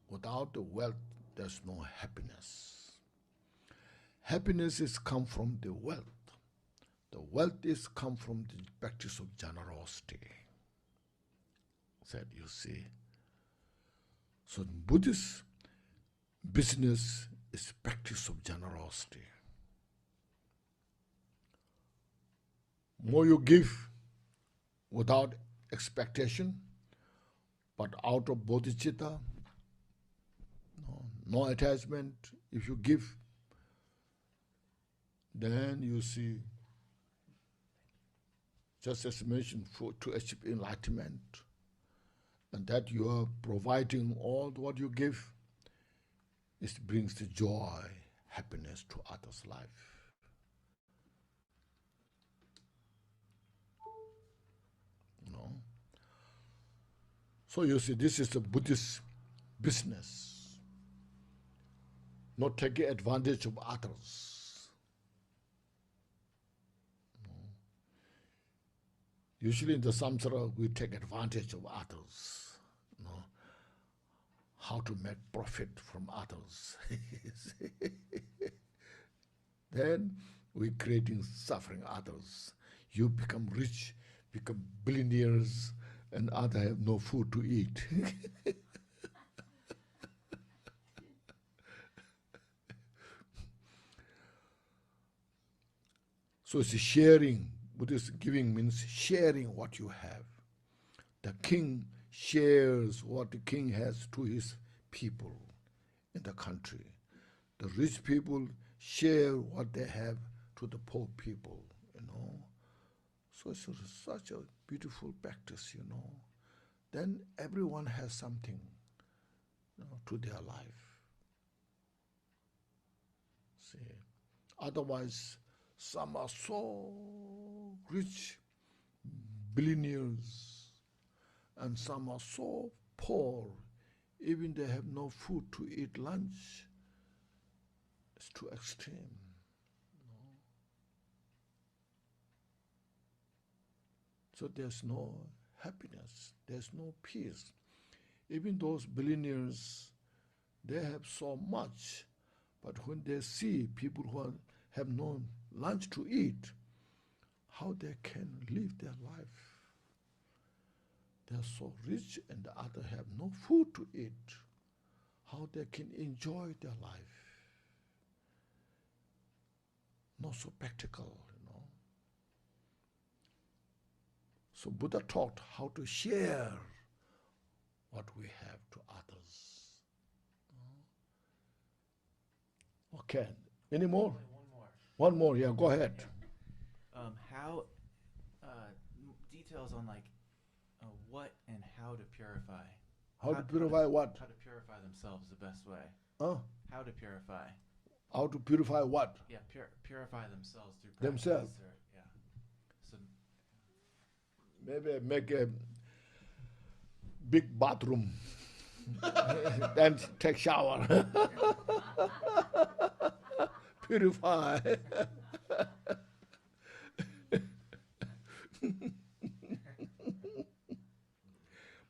S1: Without the wealth, there's no happiness. Happiness is come from the wealth. The wealth is come from the practice of generosity. Said, you see. So Buddhist business is practice of generosity. More you give without expectation, but out of bodhicitta, no attachment. If you give, then you see, just as mentioned, to achieve enlightenment, and that you are providing all what you give, it brings the joy, happiness to others' life. So you see, this is a Buddhist business, not taking advantage of others. Usually in the samsara, we take advantage of others. how to make profit from others. Then we creating suffering others. You become rich, become billionaires, and others have no food to eat. So it's sharing. Buddhist giving means sharing what you have. The king shares what the king has to his people in the country. The rich people share what they have to the poor people, So it's such a beautiful practice, Then everyone has something, to their life. See, otherwise, some are so rich, billionaires, and some are so poor, even they have no food to eat lunch. It's too extreme. So there's no happiness, there's no peace. Even those billionaires, they have so much, but when they see people who have no lunch to eat, how they can live their life? They are so rich and the other have no food to eat. How they can enjoy their life? Not so practical, So Buddha taught how to share what we have to others. Okay, any more?
S2: Only one more.
S1: One more, yeah, go ahead.
S2: How details on what and how to purify.
S1: How to purify what?
S2: How to purify themselves the best way.
S1: Huh?
S2: How to purify.
S1: How to purify what?
S2: Yeah, purify themselves through practice.
S1: Themselves.
S2: Yeah. So
S1: Maybe make a big bathroom, then take shower. Purify.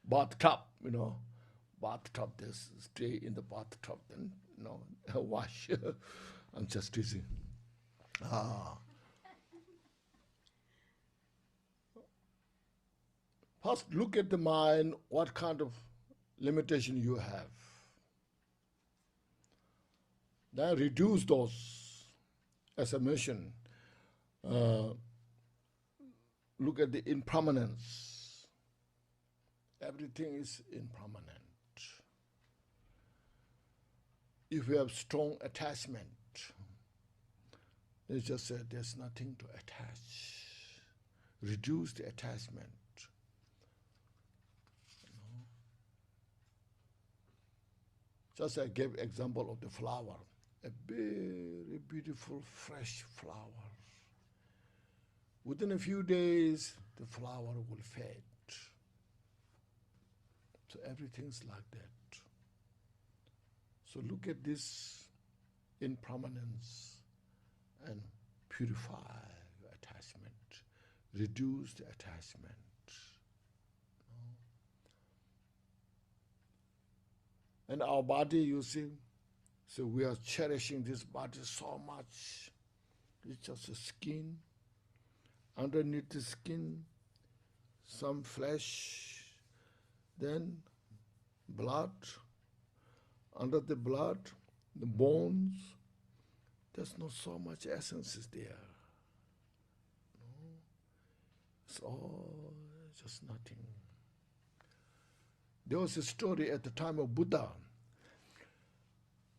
S1: Bathtub, bathtub, they stay in the bathtub, then, wash. I'm just teasing. First, look at the mind, what kind of limitation you have. Then reduce those, as I mentioned. Look at the impermanence. Everything is impermanent. If you have strong attachment, they just said there's nothing to attach. Reduce the attachment. Just I gave example of the flower, a very beautiful fresh flower. Within a few days, the flower will fade. So everything's like that. So look at this impermanence and purify your attachment. Reduce the attachment. And our body, you see, so we are cherishing this body so much. It's just a skin. Underneath the skin, some flesh, then blood. Under the blood, the bones. There's not so much essence is there. No? It's all just nothing. There was a story at the time of Buddha.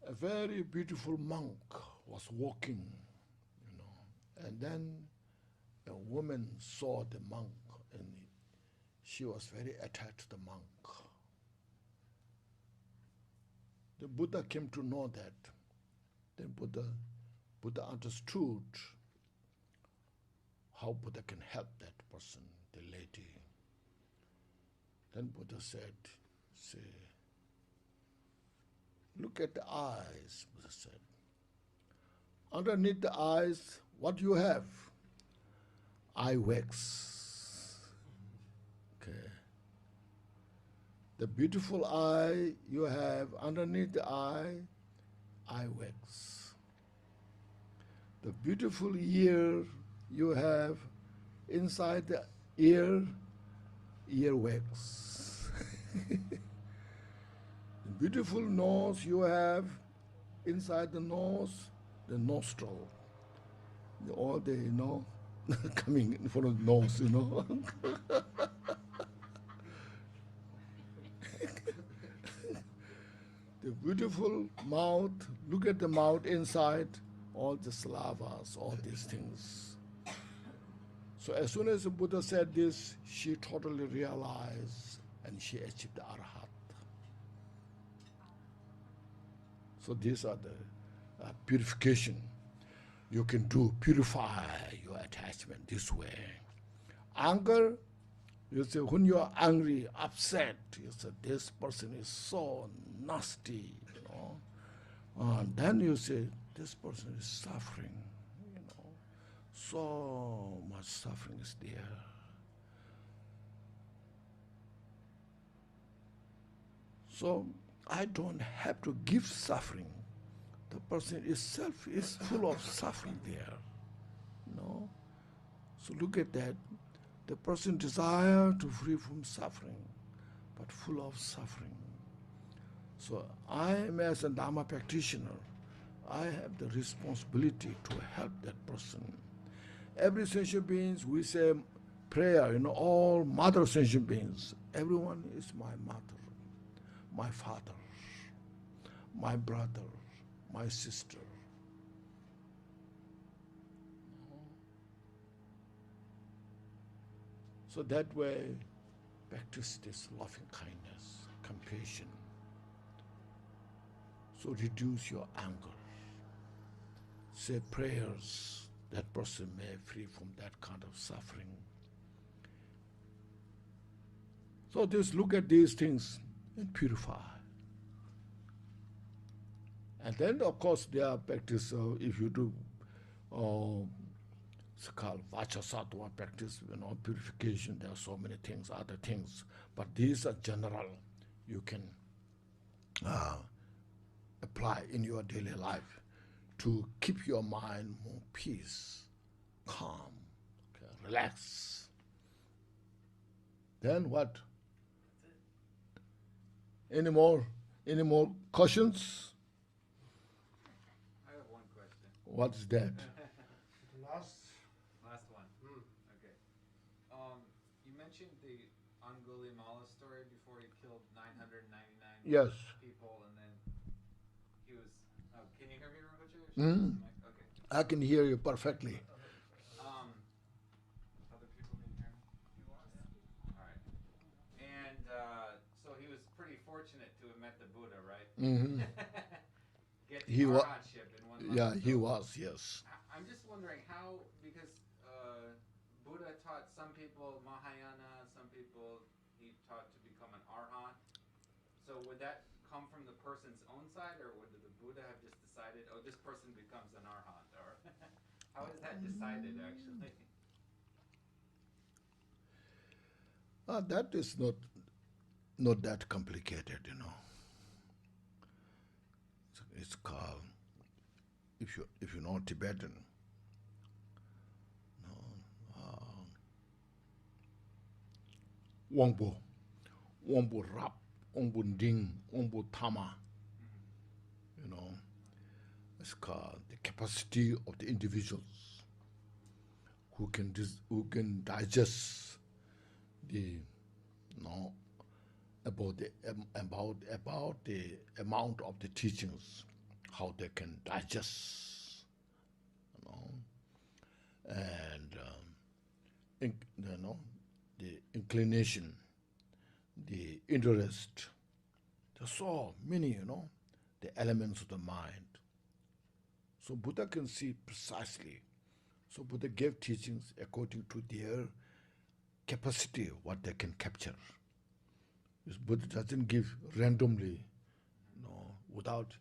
S1: A very beautiful monk was walking, and then a woman saw the monk, and she was very attached to the monk. The Buddha came to know that. Then Buddha understood how Buddha can help that person, the lady. Then Buddha said, look at the eyes, Buddha said. Underneath the eyes, what you have? Eye wax. Okay. The beautiful eye you have underneath the eye wax. The beautiful ear you have inside the ear wax. The beautiful nose you have inside the nose, the nostril. All the, coming in front of the nose, The beautiful mouth, look at the mouth inside, all the slavas, all these things. So as soon as the Buddha said this, she totally realized and she achieved the Arhat. So these are the purification. You can purify your attachment this way. Anger, you say when you are angry, upset, you say this person is so nasty, And then you say this person is suffering, So much suffering is there. So I don't have to give suffering. The person itself is full of suffering there. So look at that. The person desire to free from suffering, but full of suffering. So I am, as a Dharma practitioner, I have the responsibility to help that person. Every sentient beings, we say prayer, all mother sentient beings. Everyone is my mother, my father, my brother, my sister. So that way, practice this loving kindness, compassion. So reduce your anger. Say prayers that person may free from that kind of suffering. So just look at these things and purify. And then, of course, there are practice. If you do, it's called Vachasattva practice, purification. There are so many things, other things, but these are general. You can apply in your daily life to keep your mind more peace, calm, relax. Then what? Any more questions?
S6: I have one question.
S1: What is that?
S6: Last one. Okay. You mentioned the Angulimala story before he killed 999
S1: Yes.
S6: people, and then he was. Oh, can you hear me, Rinpoche? Okay.
S1: I can hear you perfectly.
S6: Other people can hear me? All right. And so he was pretty fortunate to have met the Buddha, right?
S1: Mm-hmm.
S6: Get
S1: He
S6: the
S1: wa-
S6: arhatship in one life.
S1: Yeah, he
S6: So
S1: was, yes.
S6: I'm just wondering how, because Buddha taught some people Mahayana, some people he taught to become an arhat. So would that come from the person's own side, or would the Buddha have just decided, oh, this person becomes an arhat, or how is that decided actually?
S1: That is not that complicated, It's called, if you know Tibetan, Wangbo Rap, Wangbo Ding, Wangbo Tama. It's called the capacity of the individuals who can digest the about the amount of the teachings, how they can digest, and the inclination, the interest. There's so many, the elements of the mind. So Buddha can see precisely. So Buddha gave teachings according to their capacity, what they can capture. This Buddha doesn't give randomly, without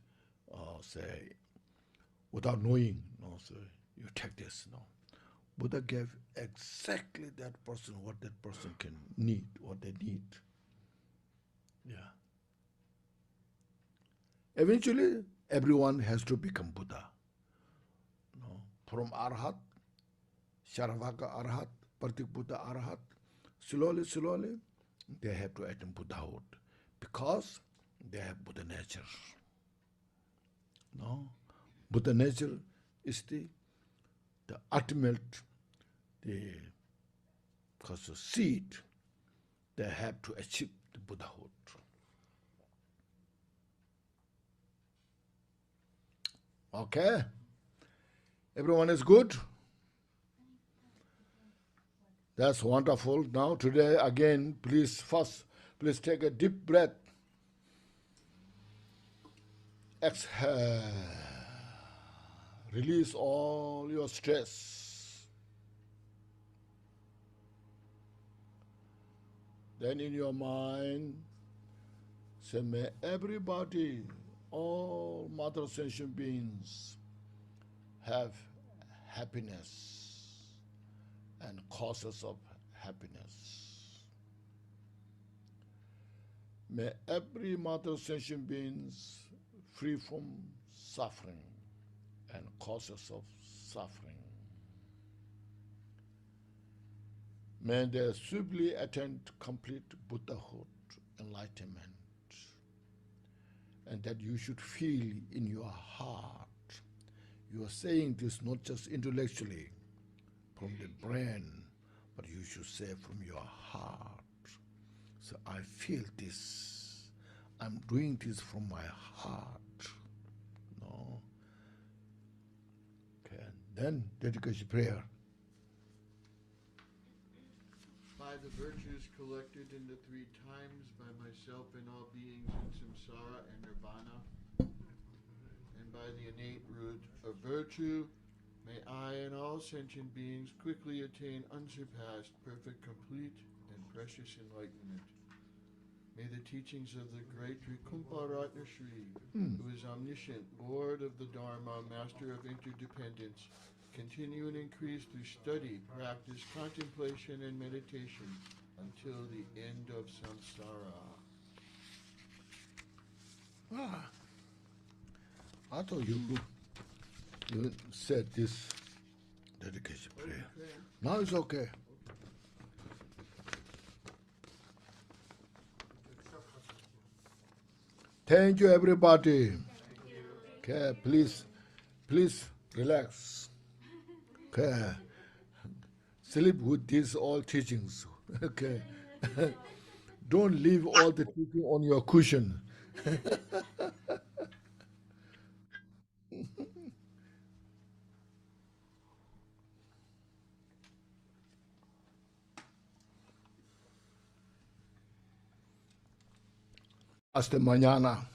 S1: without knowing. So you take this. Buddha gave exactly that person what that person can need, what they need. Yeah. Eventually, everyone has to become Buddha. No? From Arhat, Sharavaka Arhat, Partik Buddha Arhat, slowly, slowly, they have to attain Buddhahood because they have Buddha nature. No? Buddha nature is the ultimate, the seed they have to achieve the Buddhahood. Okay? Everyone is good? That's wonderful. Now, today, again, please take a deep breath. Exhale. Release all your stress. Then in your mind, say, may everybody, all Mother Sentient beings, have happiness and causes of happiness. May every Mother Sentient beings free from suffering and causes of suffering. May they swiftly attain complete Buddhahood, enlightenment, and that you should feel in your heart. You are saying this not just intellectually, from the brain, but you should say from your heart. So I feel this. I'm doing this from my heart. No. Okay. Then dedication prayer.
S5: By the virtues collected in the 3 times by myself and all beings in samsara and nirvana, and by the innate root of virtue, may I and all sentient beings quickly attain unsurpassed, perfect, complete, and precious enlightenment. May the teachings of the great Trikumpa Ratna Shri, who is omniscient, Lord of the Dharma, Master of interdependence, continue and increase through study, practice, contemplation, and meditation until the end of samsara.
S1: I thought you said this dedication prayer.
S5: Okay.
S1: Now it's okay. Thank you, everybody. Okay, please relax. Okay, sleep with these all teachings. Okay, don't leave all the teaching on your cushion. Hasta mañana.